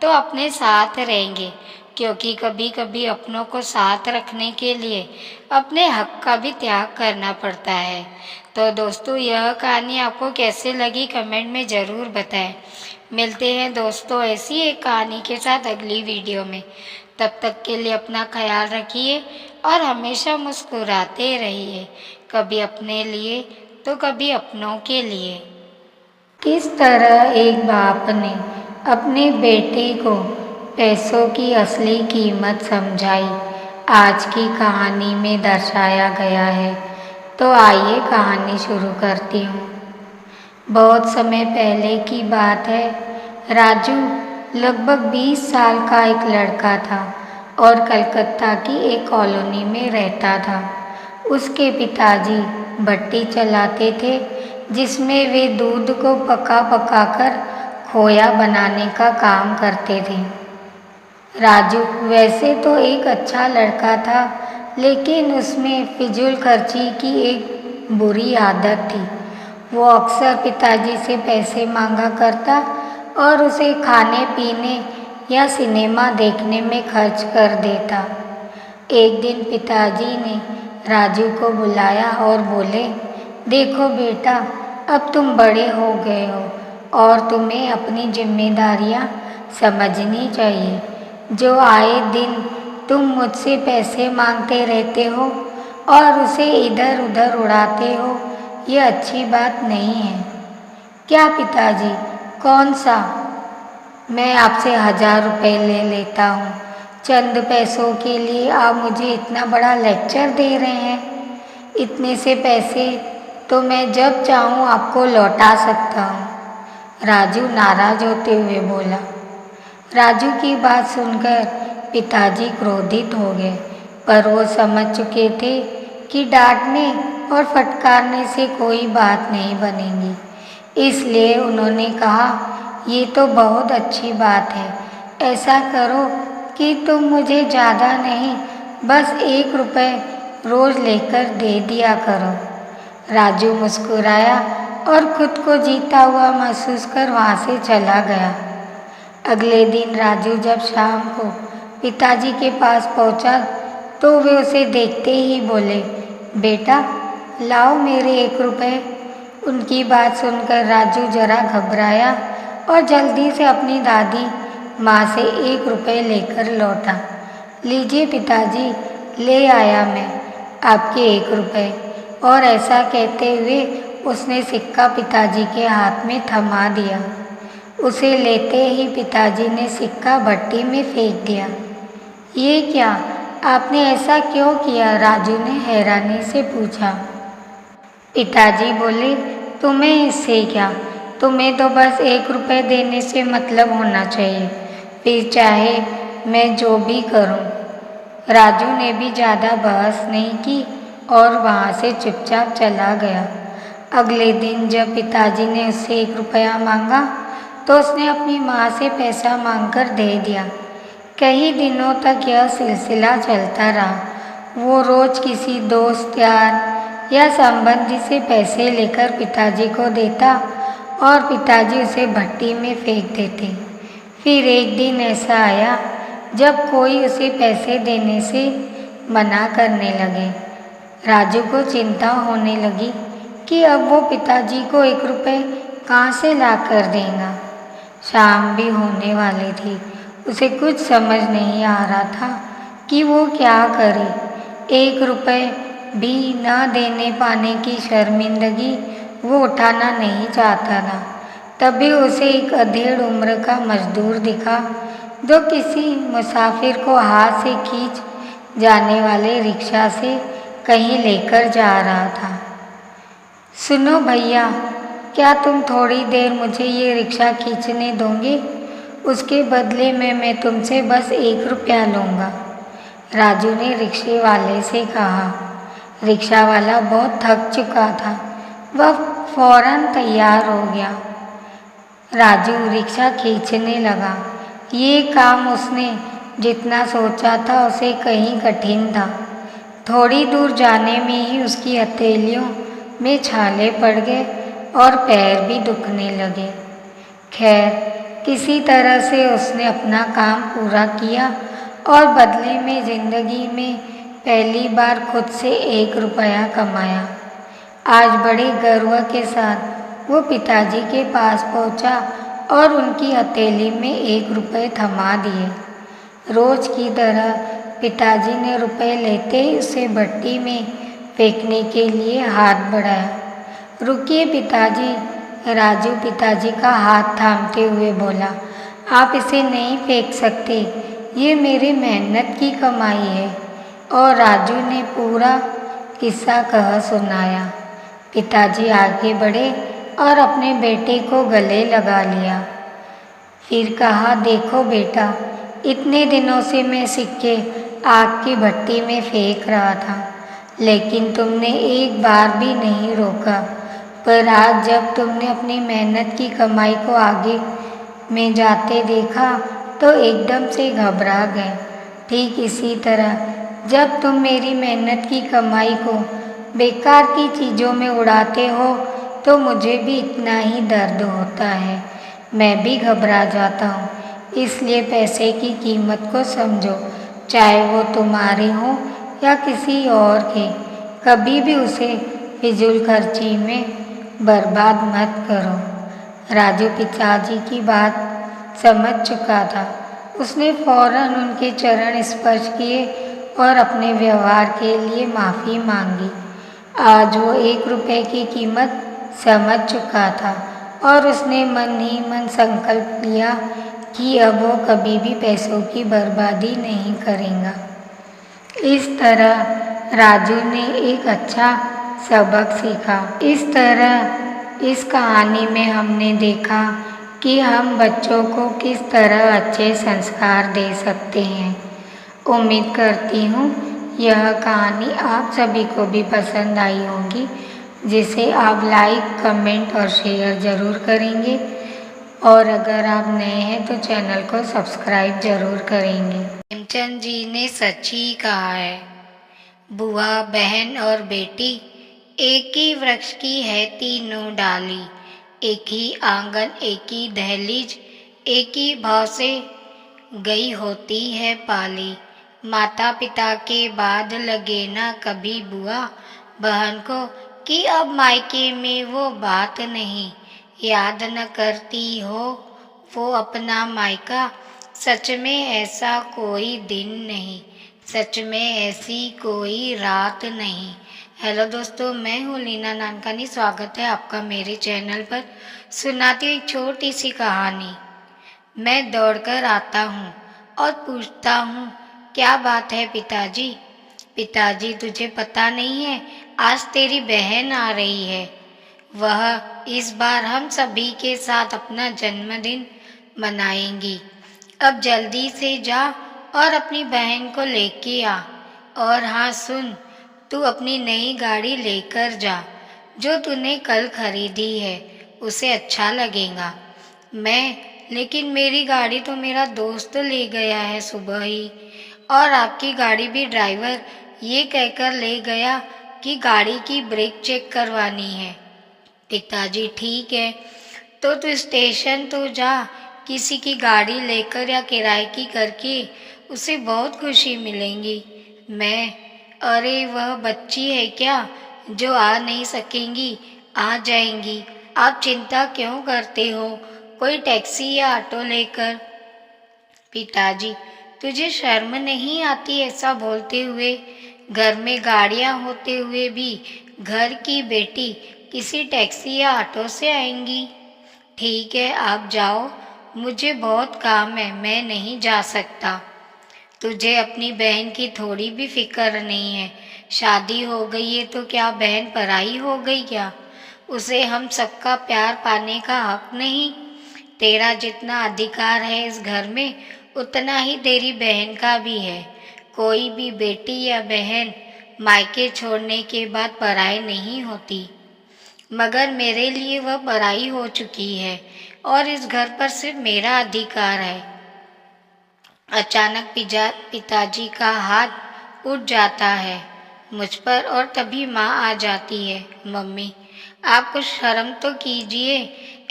S1: तो अपने साथ रहेंगे, क्योंकि कभी कभी अपनों को साथ रखने के लिए अपने हक का भी त्याग करना पड़ता है। तो दोस्तों, यह कहानी आपको कैसे लगी कमेंट में ज़रूर बताएं। मिलते हैं दोस्तों ऐसी एक कहानी के साथ अगली वीडियो में। तब तक के लिए अपना ख्याल रखिए और हमेशा मुस्कुराते रहिए, कभी अपने लिए तो कभी अपनों के लिए। किस तरह एक बाप ने अपने बेटे को पैसों की असली कीमत समझाई, आज की कहानी में दर्शाया गया है। तो आइए कहानी शुरू करती हूँ। बहुत समय पहले की बात है। राजू लगभग 20 साल का एक लड़का था और कलकत्ता की एक कॉलोनी में रहता था। उसके पिताजी भट्टी चलाते थे जिसमें वे दूध को पका कर खोया बनाने का काम करते थे। राजू वैसे तो एक अच्छा लड़का था, लेकिन उसमें फिजूल खर्ची की एक बुरी आदत थी। वो अक्सर पिताजी से पैसे मांगा करता और उसे खाने पीने या सिनेमा देखने में खर्च कर देता। एक दिन पिताजी ने राजू को बुलाया और बोले, देखो बेटा, अब तुम बड़े हो गए हो और तुम्हें अपनी जिम्मेदारियां समझनी चाहिए। जो आए दिन तुम मुझसे पैसे मांगते रहते हो और उसे इधर उधर उड़ाते हो, ये अच्छी बात नहीं है। क्या पिताजी? कौन सा? मैं आपसे 1000 रुपये ले लेता हूँ, चंद पैसों के लिए आप मुझे इतना बड़ा लेक्चर दे रहे हैं। इतने से पैसे तो मैं जब चाहूँ आपको लौटा सकता हूँ, राजू नाराज होते हुए बोला। राजू की बात सुनकर पिताजी क्रोधित हो गए, पर वो समझ चुके थे कि डांटने और फटकारने से कोई बात नहीं बनेगी। इसलिए उन्होंने कहा, ये तो बहुत अच्छी बात है, ऐसा करो कि तुम मुझे ज़्यादा नहीं, बस 1 रुपये रोज़ लेकर दे दिया करो। राजू मुस्कुराया और खुद को जीता हुआ महसूस कर वहाँ से चला गया। अगले दिन राजू जब शाम को पिताजी के पास पहुँचा तो वे उसे देखते ही बोले, बेटा लाओ मेरे 1 रुपये। उनकी बात सुनकर राजू जरा घबराया और जल्दी से अपनी दादी माँ से 1 रुपये लेकर लौटा। लीजिए पिताजी, ले आया मैं आपके 1 रुपये। और ऐसा कहते हुए उसने सिक्का पिताजी के हाथ में थमा दिया। उसे लेते ही पिताजी ने सिक्का भट्टी में फेंक दिया। ये क्या, आपने ऐसा क्यों किया? राजू ने हैरानी से पूछा। पिताजी बोले, तुम्हें इससे क्या, तुम्हें तो बस 1 रुपये देने से मतलब होना चाहिए, फिर चाहे मैं जो भी करूं। राजू ने भी ज़्यादा बहस नहीं की और वहाँ से चुपचाप चला गया। अगले दिन जब पिताजी ने उससे 1 रुपया मांगा तो उसने अपनी माँ से पैसा मांगकर दे दिया। कई दिनों तक यह सिलसिला चलता रहा। वो रोज़ किसी दोस्त यार या संबंधी से पैसे लेकर पिताजी को देता और पिताजी उसे भट्टी में फेंक देते। फिर एक दिन ऐसा आया जब कोई उसे पैसे देने से मना करने लगे। राजू को चिंता होने लगी कि अब वो पिताजी को 1 रुपये कहाँ से ला कर देगा। शाम भी होने वाली थी। उसे कुछ समझ नहीं आ रहा था कि वो क्या करे। 1 रुपये भी न देने पाने की शर्मिंदगी वो उठाना नहीं चाहता था। तभी उसे एक अधेड़ उम्र का मजदूर दिखा जो किसी मुसाफिर को हाथ से खींच जाने वाले रिक्शा से कहीं लेकर जा रहा था। सुनो भैया, क्या तुम थोड़ी देर मुझे ये रिक्शा खींचने दोगे? उसके बदले में मैं तुमसे बस 1 रुपया लूँगा, राजू ने रिक्शे वाले से कहा। रिक्शा वाला बहुत थक चुका था। वह फौरन तैयार हो गया। राजू रिक्शा खींचने लगा। ये काम उसने जितना सोचा था उसे कहीं कठिन था। थोड़ी दूर जाने में ही उसकी हथेलियों में छाले पड़ गए और पैर भी दुखने लगे। खैर, किसी तरह से उसने अपना काम पूरा किया और बदले में जिंदगी में पहली बार खुद से 1 रुपया कमाया। आज बड़े गर्व के साथ वो पिताजी के पास पहुंचा और उनकी हथेली में 1 रुपये थमा दिए। रोज की तरह पिताजी ने रुपए लेते ही उसे भट्टी में फेंकने के लिए हाथ बढ़ाया। रुकिए पिताजी, राजू पिताजी का हाथ थामते हुए बोला। आप इसे नहीं फेंक सकते, ये मेरी मेहनत की कमाई है। और राजू ने पूरा किस्सा कह सुनाया। पिताजी आगे बढ़े और अपने बेटे को गले लगा लिया। फिर कहा, देखो बेटा, इतने दिनों से मैं सिक्के आग की भट्टी में फेंक रहा था, लेकिन तुमने एक बार भी नहीं रोका। पर आज जब तुमने अपनी मेहनत की कमाई को आगे में जाते देखा तो एकदम से घबरा गए। ठीक इसी तरह जब तुम मेरी मेहनत की कमाई को बेकार की चीज़ों में उड़ाते हो तो मुझे भी इतना ही दर्द होता है। मैं भी घबरा जाता हूँ। इसलिए पैसे की कीमत को समझो, चाहे वो तुम्हारे हो या किसी और के। कभी भी उसे फिजूल खर्ची में बर्बाद मत करो। राजू पिताजी की बात समझ चुका था। उसने फौरन उनके चरण स्पर्श किए और अपने व्यवहार के लिए माफ़ी मांगी। आज वो 1 रुपये की कीमत समझ चुका था और उसने मन ही मन संकल्प लिया कि अब वो कभी भी पैसों की बर्बादी नहीं करेगा। इस तरह राजू ने एक अच्छा सबक सीखा। इस तरह इस कहानी में हमने देखा कि हम बच्चों को किस तरह अच्छे संस्कार दे सकते हैं। उम्मीद करती हूँ यह कहानी आप सभी को भी पसंद आई होगी, जिसे आप लाइक, कमेंट और शेयर ज़रूर करेंगे। और अगर आप नए हैं तो चैनल को सब्सक्राइब जरूर करेंगे। प्रेमचंद जी ने सच ही कहा है, बुआ, बहन और बेटी एक ही वृक्ष की है तीनों डाली। एक ही आंगन, एक ही दहलीज, एक ही भाव से गई होती है पाली। माता पिता के बाद लगे ना कभी बुआ बहन को कि अब मायके में वो बात नहीं। याद न करती हो वो अपना मायका, सच में ऐसा कोई दिन नहीं, सच में ऐसी कोई रात नहीं। हेलो दोस्तों, मैं हूँ लीना नानकानी। स्वागत है आपका मेरे चैनल पर। सुनाती हूँ एक छोटी सी कहानी। मैं दौड़कर आता हूँ और पूछता हूँ, क्या बात है पिताजी? पिताजी, तुझे पता नहीं है, आज तेरी बहन आ रही है। वह इस बार हम सभी के साथ अपना जन्मदिन मनाएंगी। अब जल्दी से जा और अपनी बहन को लेके आ। और हाँ सुन, तू अपनी नई गाड़ी लेकर जा जो तूने कल खरीदी है, उसे अच्छा लगेगा। लेकिन मेरी गाड़ी तो मेरा दोस्त ले गया है सुबह ही, और आपकी गाड़ी भी ड्राइवर ये कहकर ले गया कि गाड़ी की ब्रेक चेक करवानी है। पिताजी, ठीक है, तो तू स्टेशन तो जा, किसी की गाड़ी लेकर या किराए की करके उसे बहुत खुशी मिलेंगी। मैं, अरे वह बच्ची है क्या जो आ नहीं सकेंगी? आ जाएंगी, आप चिंता क्यों करते हो? कोई टैक्सी या ऑटो लेकर। पिताजी, तुझे शर्म नहीं आती ऐसा बोलते हुए? घर में गाड़ियां होते हुए भी घर की बेटी किसी टैक्सी या ऑटो से आएंगी? ठीक है, आप जाओ, मुझे बहुत काम है, मैं नहीं जा सकता। तुझे अपनी बहन की थोड़ी भी फिक्र नहीं है। शादी हो गई है तो क्या बहन पराई हो गई क्या? उसे हम सबका प्यार पाने का हक नहीं? तेरा जितना अधिकार है इस घर में उतना ही तेरी बहन का भी है। कोई भी बेटी या बहन मायके छोड़ने के बाद पराई नहीं होती, मगर मेरे लिए वह पराई हो चुकी है और इस घर पर सिर्फ मेरा अधिकार है। अचानक पिताजी का हाथ उठ जाता है मुझ पर और तभी माँ आ जाती है। मम्मी, आप कुछ शर्म तो कीजिए,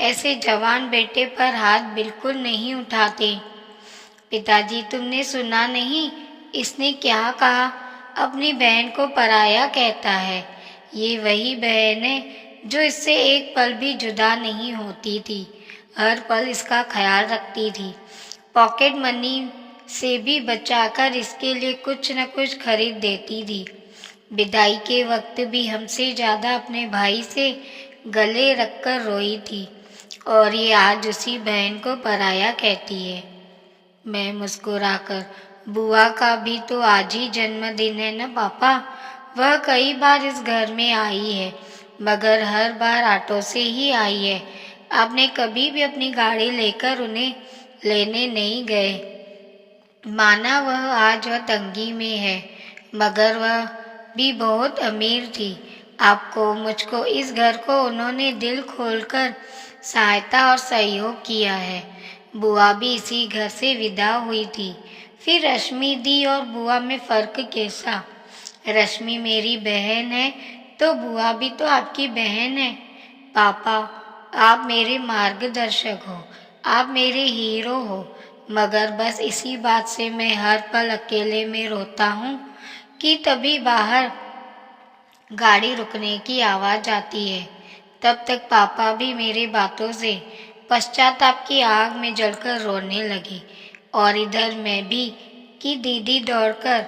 S1: ऐसे जवान बेटे पर हाथ बिल्कुल नहीं उठाते। पिताजी, तुमने सुना नहीं इसने क्या कहा? अपनी बहन को पराया कहता है। ये वही बहन है जो इससे एक पल भी जुदा नहीं होती थी, हर पल इसका ख्याल रखती थी, पॉकेट मनी से भी बचाकर इसके लिए कुछ न कुछ खरीद देती थी। विदाई के वक्त भी हमसे ज़्यादा अपने भाई से गले रखकर रोई थी और ये आज उसी बहन को पराया कहती है। मैं मुस्कुराकर, बुआ का भी तो आज ही जन्मदिन है ना पापा? वह कई बार इस घर में आई है, मगर हर बार ऑटो से ही आई है। आपने कभी भी अपनी गाड़ी लेकर उन्हें लेने नहीं गए। माना वह आज वह तंगी में है, मगर वह भी बहुत अमीर थी। आपको, मुझको, इस घर को उन्होंने दिल खोलकर सहायता और सहयोग किया है। बुआ भी इसी घर से विदा हुई थी। फिर रश्मि दी और बुआ में फ़र्क कैसा? रश्मि मेरी बहन है तो बुआ भी तो आपकी बहन है। पापा, आप मेरे मार्गदर्शक हो, आप मेरे हीरो हो, मगर बस इसी बात से मैं हर पल अकेले में रोता हूँ कि तभी बाहर गाड़ी रुकने की आवाज़ आती है। तब तक पापा भी मेरी बातों से पश्चाताप की आग में जलकर रोने लगे और इधर मैं भी कि दीदी दौड़कर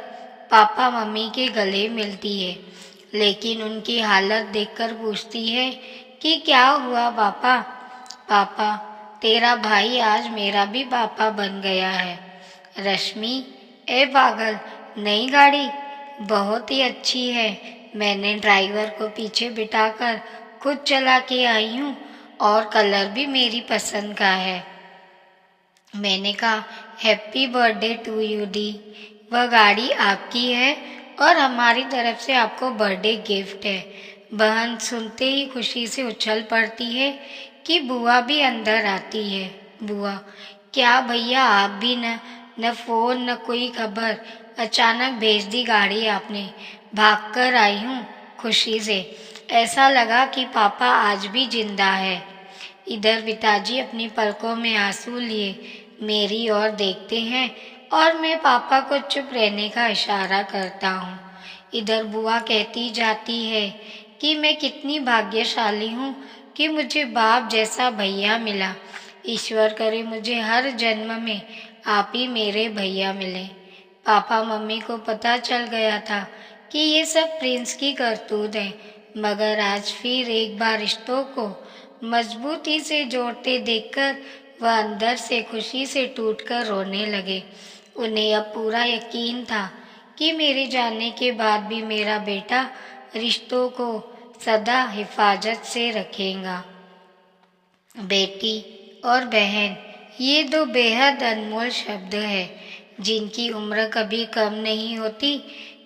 S1: पापा मम्मी के गले मिलती है, लेकिन उनकी हालत देखकर पूछती है कि क्या हुआ पापा? पापा, तेरा भाई आज मेरा भी पापा बन गया है। रश्मि, ए पागल, नई गाड़ी बहुत ही अच्छी है। मैंने ड्राइवर को पीछे बिठाकर खुद चला के आई हूँ और कलर भी मेरी पसंद का है। मैंने कहा, हैप्पी बर्थडे टू यू दी। वह गाड़ी आपकी है और हमारी तरफ से आपको बर्थडे गिफ्ट है। बहन सुनते ही खुशी से उछल पड़ती है कि बुआ भी अंदर आती है। बुआ, क्या भैया आप भी न फोन न कोई खबर, अचानक भेज दी गाड़ी आपने। भाग कर आई हूँ खुशी से, ऐसा लगा कि पापा आज भी जिंदा है। इधर पिताजी अपनी पलकों में आंसू लिए मेरी ओर देखते हैं और मैं पापा को चुप रहने का इशारा करता हूँ। इधर बुआ कहती जाती है कि मैं कितनी भाग्यशाली हूँ कि मुझे बाप जैसा भैया मिला। ईश्वर करे मुझे हर जन्म में आप ही मेरे भैया मिले। पापा मम्मी को पता चल गया था कि ये सब प्रिंस की करतूत है, मगर आज फिर एक बार रिश्तों को मजबूती से जोड़ते देखकर वह अंदर से खुशी से टूटकर रोने लगे। उन्हें अब पूरा यकीन था कि मेरे जाने के बाद भी मेरा बेटा रिश्तों को सदा हिफाजत से रखेगा। बेटी और बहन, ये दो बेहद अनमोल शब्द हैं जिनकी उम्र कभी कम नहीं होती,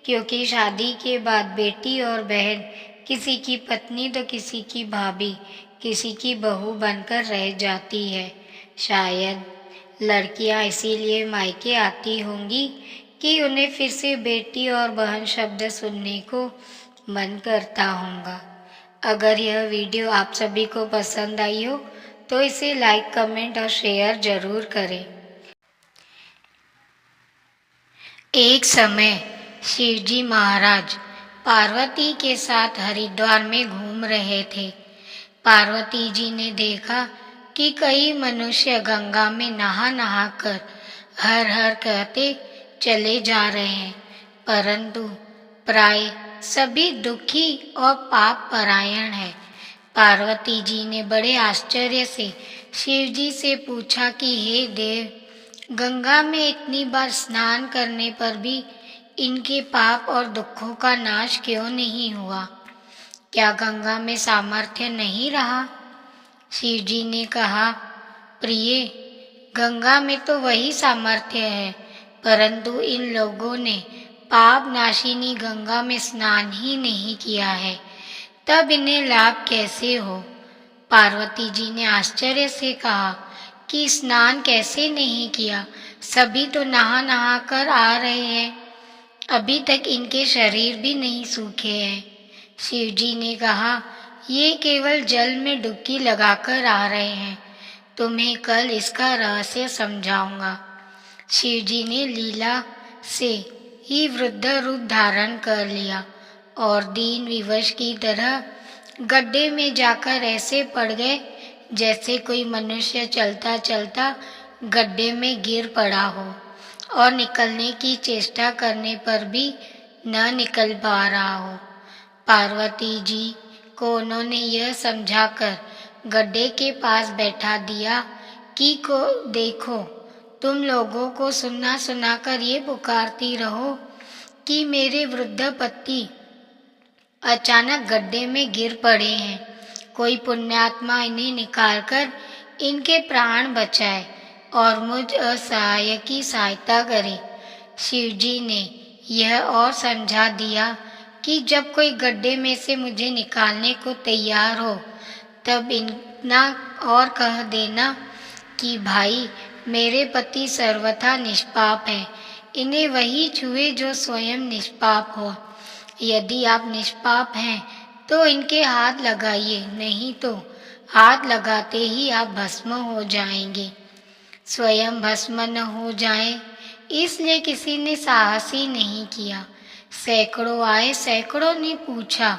S1: क्योंकि शादी के बाद बेटी और बहन किसी की पत्नी तो किसी की भाभी, किसी की बहू बनकर रह जाती है। शायद लड़कियां इसीलिए मायके आती होंगी कि उन्हें फिर से बेटी और बहन शब्द सुनने को मन करता होगा। अगर यह वीडियो आप सभी को पसंद आई हो तो इसे लाइक, कमेंट और शेयर जरूर करें। एक समय शिवजी महाराज पार्वती के साथ हरिद्वार में घूम रहे थे। पार्वती जी ने देखा कि कई मनुष्य गंगा में नहा नहा कर हर हर कहते चले जा रहे हैं, परंतु प्राय सभी दुखी और पाप परायण है। पार्वती जी ने बड़े आश्चर्य से शिव जी से पूछा कि हे देव, गंगा में इतनी बार स्नान करने पर भी इनके पाप और दुखों का नाश क्यों नहीं हुआ? क्या गंगा में सामर्थ्य नहीं रहा? शिव जी ने कहा, प्रिय, गंगा में तो वही सामर्थ्य है, परंतु इन लोगों ने पाप नाशिनी गंगा में स्नान ही नहीं किया है, तब इन्हें लाभ कैसे हो? पार्वती जी ने आश्चर्य से कहा कि स्नान कैसे नहीं किया? सभी तो नहा नहा कर आ रहे हैं, अभी तक इनके शरीर भी नहीं सूखे हैं। शिव जी ने कहा, ये केवल जल में डुबकी लगाकर आ रहे हैं, तुम्हें कल इसका रहस्य समझाऊंगा। शिव जी ने लीला से ही वृद्ध रूप धारण कर लिया और दीन विवश की तरह गड्ढे में जाकर ऐसे पड़ गए जैसे कोई मनुष्य चलता चलता गड्ढे में गिर पड़ा हो और निकलने की चेष्टा करने पर भी न निकल पा रहा हो। पार्वती जी को उन्होंने यह समझाकर गड्ढे के पास बैठा दिया कि को देखो, तुम लोगों को सुना सुना कर ये पुकारती रहो कि मेरे वृद्ध पति अचानक गड्ढे में गिर पड़े हैं, कोई पुण्यात्मा इन्हें निकालकर इनके प्राण बचाए और मुझ असहाय की सहायता करे। शिव जी ने यह और समझा दिया कि जब कोई गड्ढे में से मुझे निकालने को तैयार हो, तब इतना और कह देना कि भाई, मेरे पति सर्वथा निष्पाप हैं, इन्हें वही छुए जो स्वयं निष्पाप हो। यदि आप निष्पाप हैं तो इनके हाथ लगाइए, नहीं तो हाथ लगाते ही आप भस्म हो जाएंगे। स्वयं भस्म न हो जाए इसलिए किसी ने साहस ही नहीं किया। सैकड़ों आए, सैकड़ों ने पूछा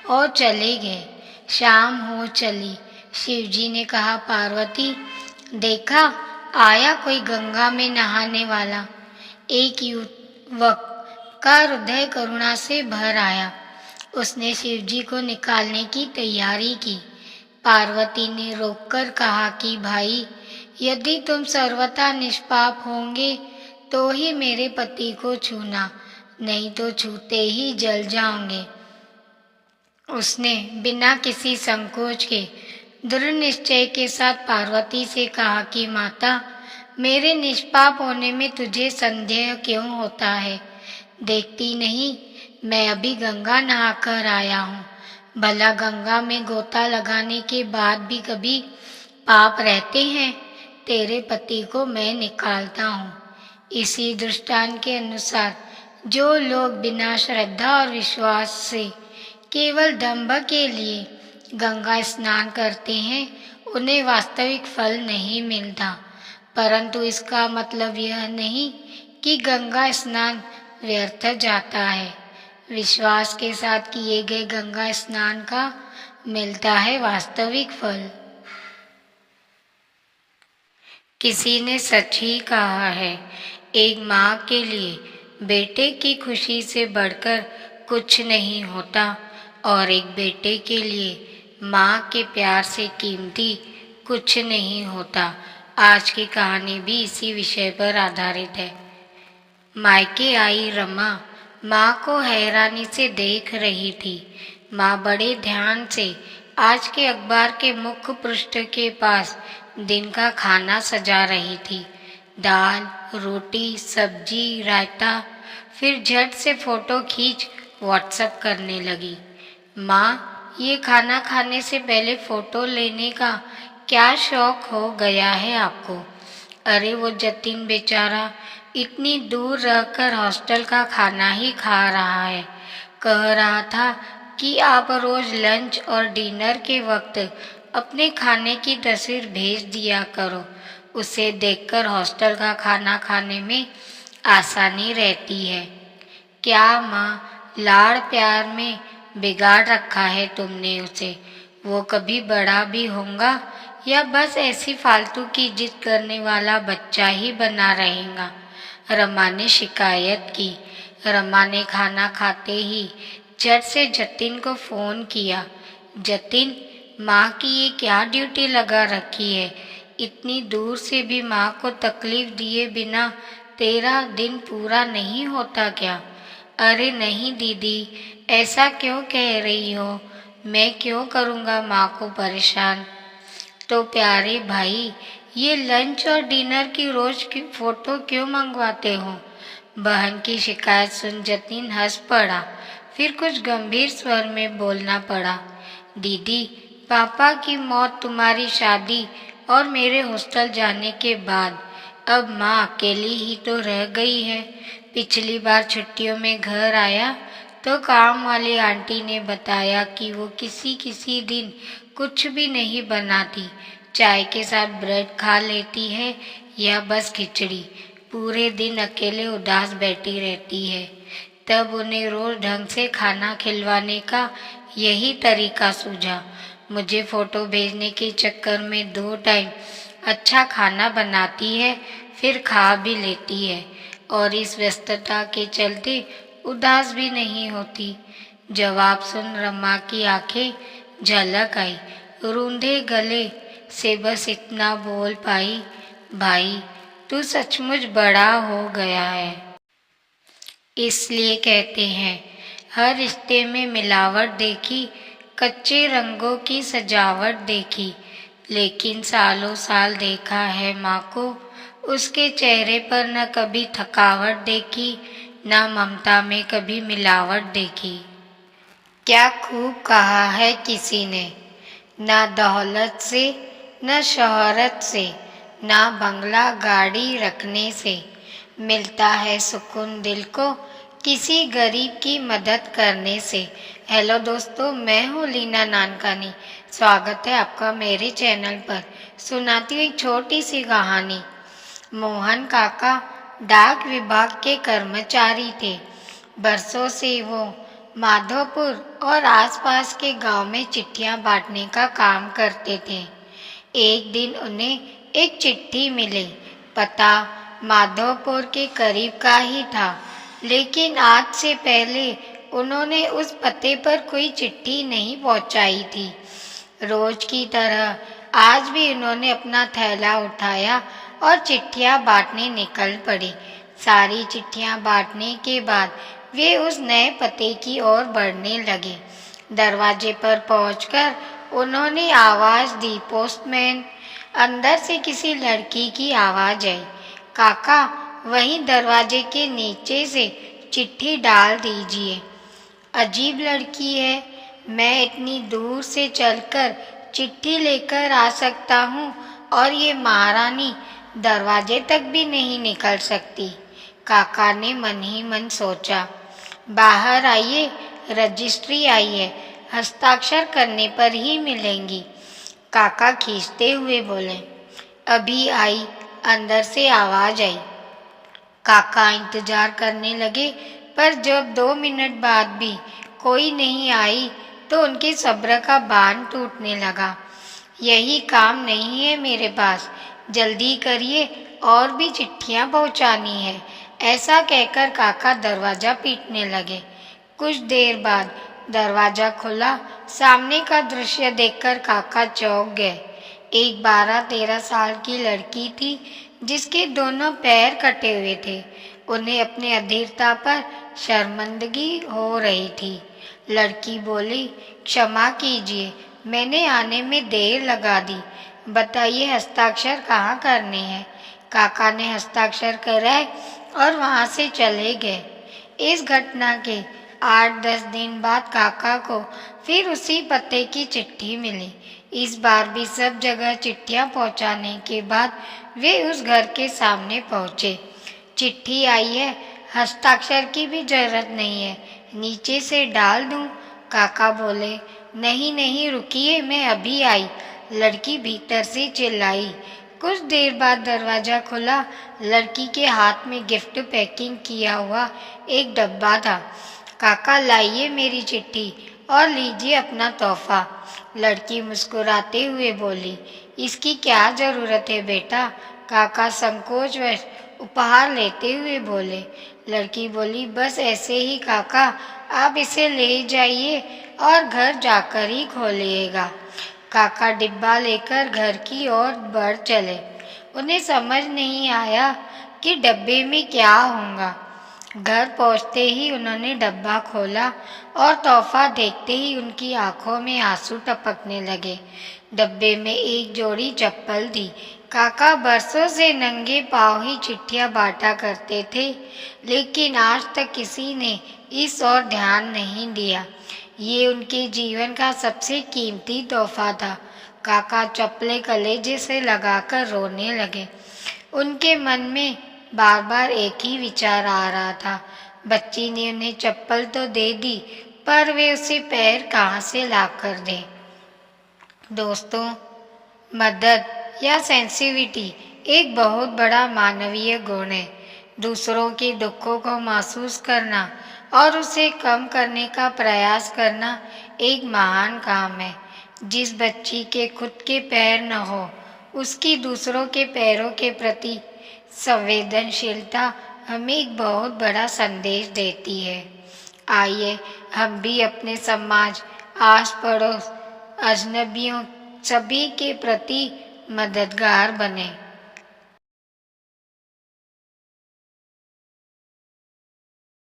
S1: और चले गए। शाम हो चली। शिवजी ने कहा, पार्वती, देखा आया कोई गंगा में नहाने वाला। एक युवक का हृदय करुणा से भर आया। उसने शिवजी को निकालने की तैयारी की। पार्वती ने रोककर कहा कि भाई, यदि तुम सर्वथा निष्पाप होंगे तो ही मेरे पति को छूना, नहीं तो छूते ही जल जाओगे। उसने बिना किसी संकोच के दृढ़ निश्चय के साथ पार्वती से कहा कि माता, मेरे निष्पाप होने में तुझे संदेह क्यों होता है? देखती नहीं, मैं अभी गंगा नहाकर आया हूँ। भला गंगा में गोता लगाने के बाद भी कभी पाप रहते हैं? तेरे पति को मैं निकालता हूँ। इसी दृष्टांत के अनुसार जो लोग बिना श्रद्धा और विश्वास से केवल दंभ के लिए गंगा स्नान करते हैं, उन्हें वास्तविक फल नहीं मिलता। परंतु इसका मतलब यह नहीं कि गंगा स्नान व्यर्थ जाता है। विश्वास के साथ किए गए गंगा स्नान का मिलता है वास्तविक फल। किसी ने सच ही कहा है, एक माँ के लिए बेटे की खुशी से बढ़कर कुछ नहीं होता और एक बेटे के लिए माँ के प्यार से कीमती कुछ नहीं होता। आज की कहानी भी इसी विषय पर आधारित है। मायके आई रमा माँ को हैरानी से देख रही थी। माँ बड़े ध्यान से आज के अखबार के मुख्य पृष्ठ के पास दिन का खाना सजा रही थी। दाल, रोटी, सब्जी, रायता। फिर झट से फोटो खींच व्हाट्सएप करने लगी। माँ, ये खाना खाने से पहले फोटो लेने का क्या शौक हो गया है आपको? अरे वो जतिन बेचारा इतनी दूर रहकर हॉस्टल का खाना ही खा रहा है। कह रहा था कि आप रोज लंच और डिनर के वक्त अपने खाने की तस्वीर भेज दिया करो। उसे देखकर हॉस्टल का खाना खाने में आसानी रहती है। क्या माँ, लाड़ प्यार में बिगाड़ रखा है तुमने उसे? वो कभी बड़ा भी होगा या बस ऐसी फालतू की जिद करने वाला बच्चा ही बना रहेगा? रमा ने शिकायत की। रमा ने खाना खाते ही झट से जतिन को फोन किया। जतिन, माँ की ये क्या ड्यूटी लगा रखी है? इतनी दूर से भी माँ को तकलीफ दिए बिना तेरा दिन पूरा नहीं होता क्या? अरे नहीं दीदी, ऐसा क्यों कह रही हो? मैं क्यों करूँगा माँ को परेशान? तो प्यारे भाई, ये लंच और डिनर की रोज की फोटो क्यों मंगवाते हो? बहन की शिकायत सुन जतिन हंस पड़ा। फिर कुछ गंभीर स्वर में बोलना पड़ा। दीदी, पापा की मौत, तुम्हारी शादी और मेरे हॉस्टल जाने के बाद अब माँ अकेली ही तो रह गई है। पिछली बार छुट्टियों में घर आया तो काम वाली आंटी ने बताया कि वो किसी किसी दिन कुछ भी नहीं बनाती, चाय के साथ ब्रेड खा लेती है या बस खिचड़ी। पूरे दिन अकेले उदास बैठी रहती है। तब उन्हें रोज ढंग से खाना खिलवाने का यही तरीका सूझा। मुझे फोटो भेजने के चक्कर में 2 टाइम अच्छा खाना बनाती है, फिर खा भी लेती है और इस व्यस्तता के चलते उदास भी नहीं होती। जवाब सुन रमा की आंखें झलक आई। रूंधे गले से बस इतना बोल पाई, भाई तू सचमुच बड़ा हो गया है। इसलिए कहते हैं हर रिश्ते में मिलावट देखी, कच्चे रंगों की सजावट देखी, लेकिन सालों साल देखा है माँ को, उसके चेहरे पर न कभी थकावट देखी, न ममता में कभी मिलावट देखी। क्या खूब कहा है किसी ने, ना दौलत से, न शोहरत से, ना बंगला गाड़ी रखने से मिलता है सुकून दिल को, किसी गरीब की मदद करने से। हेलो दोस्तों, मैं हूँ लीना नानकानी। स्वागत है आपका मेरे चैनल पर। सुनाती हूँ एक छोटी सी कहानी। मोहन काका डाक विभाग के कर्मचारी थे। बरसों से वो माधोपुर और आसपास के गांव में चिट्ठियां बांटने का काम करते थे। एक दिन उन्हें एक चिट्ठी मिली। पता माधोपुर के करीब का ही था, लेकिन आज से पहले उन्होंने उस पते पर कोई चिट्ठी नहीं पहुंचाई थी। रोज की तरह आज भी उन्होंने अपना थैला उठाया और चिट्ठियां बांटने निकल पड़े। सारी चिट्ठियां बांटने के बाद वे उस नए पते की ओर बढ़ने लगे। दरवाजे पर पहुंचकर उन्होंने आवाज दी, पोस्टमैन। अंदर से किसी लड़की की आवाज आई, काका वहीं दरवाजे के नीचे से चिट्ठी डाल दीजिए। अजीब लड़की है, मैं इतनी दूर से चलकर चिट्ठी लेकर आ सकता हूँ और ये महारानी दरवाजे तक भी नहीं निकल सकती। काका ने मन ही मन सोचा। बाहर आइए, रजिस्ट्री आई है, हस्ताक्षर करने पर ही मिलेंगी। काका खींचते हुए बोले। अभी आई, अंदर से आवाज आई। काका इंतजार करने लगे, पर जब 2 मिनट बाद भी कोई नहीं आई तो उनके सब्र का बांध टूटने लगा। यही काम नहीं है मेरे पास, जल्दी करिए, और भी चिट्ठियां पहुंचानी है। ऐसा कहकर काका दरवाजा पीटने लगे। कुछ देर बाद दरवाजा खुला। सामने का दृश्य देखकर काका चौंक गए। एक 12-13 साल की लड़की थी जिसके दोनों पैर कटे हुए थे। उन्हें अपने अधीरता पर शर्मिंदगी हो रही थी। लड़की बोली, क्षमा कीजिए, मैंने आने में देर लगा दी। बताइए हस्ताक्षर कहाँ करने हैं? काका ने हस्ताक्षर कराए और वहाँ से चले गए। इस घटना के 8-10 दिन बाद काका को फिर उसी पते की चिट्ठी मिली। इस बार भी सब जगह चिट्ठियां पहुंचाने के बाद वे उस घर के सामने पहुंचे। चिट्ठी आई है, हस्ताक्षर की भी जरूरत नहीं है, नीचे से डाल दूं? काका बोले, नहीं नहीं रुकिए, मैं अभी आई। लड़की भीतर से चिल्लाई। कुछ देर बाद दरवाजा खुला। लड़की के हाथ में गिफ्ट पैकिंग किया हुआ एक डब्बा था। काका, लाइए मेरी चिट्ठी और लीजिए अपना तोहफा। लड़की मुस्कुराते हुए बोली, इसकी क्या जरूरत है बेटा? काका संकोचवश उपहार लेते हुए बोले। लड़की बोली, बस ऐसे ही काका, आप इसे ले जाइए और घर जाकर ही खोलिएगा। काका डिब्बा लेकर घर की ओर बढ़ चले। उन्हें समझ नहीं आया कि डब्बे में क्या होगा। घर पहुंचते ही उन्होंने डब्बा खोला और तोहफा देखते ही उनकी आंखों में आंसू टपकने लगे। डब्बे में एक जोड़ी चप्पल थी। काका बरसों से नंगे पांव ही चिट्ठियां बांटा करते थे, लेकिन आज तक किसी ने इस ओर ध्यान नहीं दिया। ये उनके जीवन का सबसे कीमती तोहफा था। काका चप्पलें कलेजे से लगाकर रोने लगे। उनके मन में बार बार एक ही विचार आ रहा था। बच्ची ने उन्हें चप्पल तो दे दी, पर वे उसे पैर कहाँ से लाकर दें। दोस्तों, मदद या सेंसिटिविटी एक बहुत बड़ा मानवीय गुण है। दूसरों के दुखों को महसूस करना और उसे कम करने का प्रयास करना एक महान काम है। जिस बच्ची के खुद के पैर न हो, उसकी दूसरों के पैरों के प्रति संवेदनशीलता हमें एक बहुत बड़ा संदेश देती है। आइए हम भी अपने समाज, आस पड़ोस, अजनबियों सभी के प्रति मददगार बने।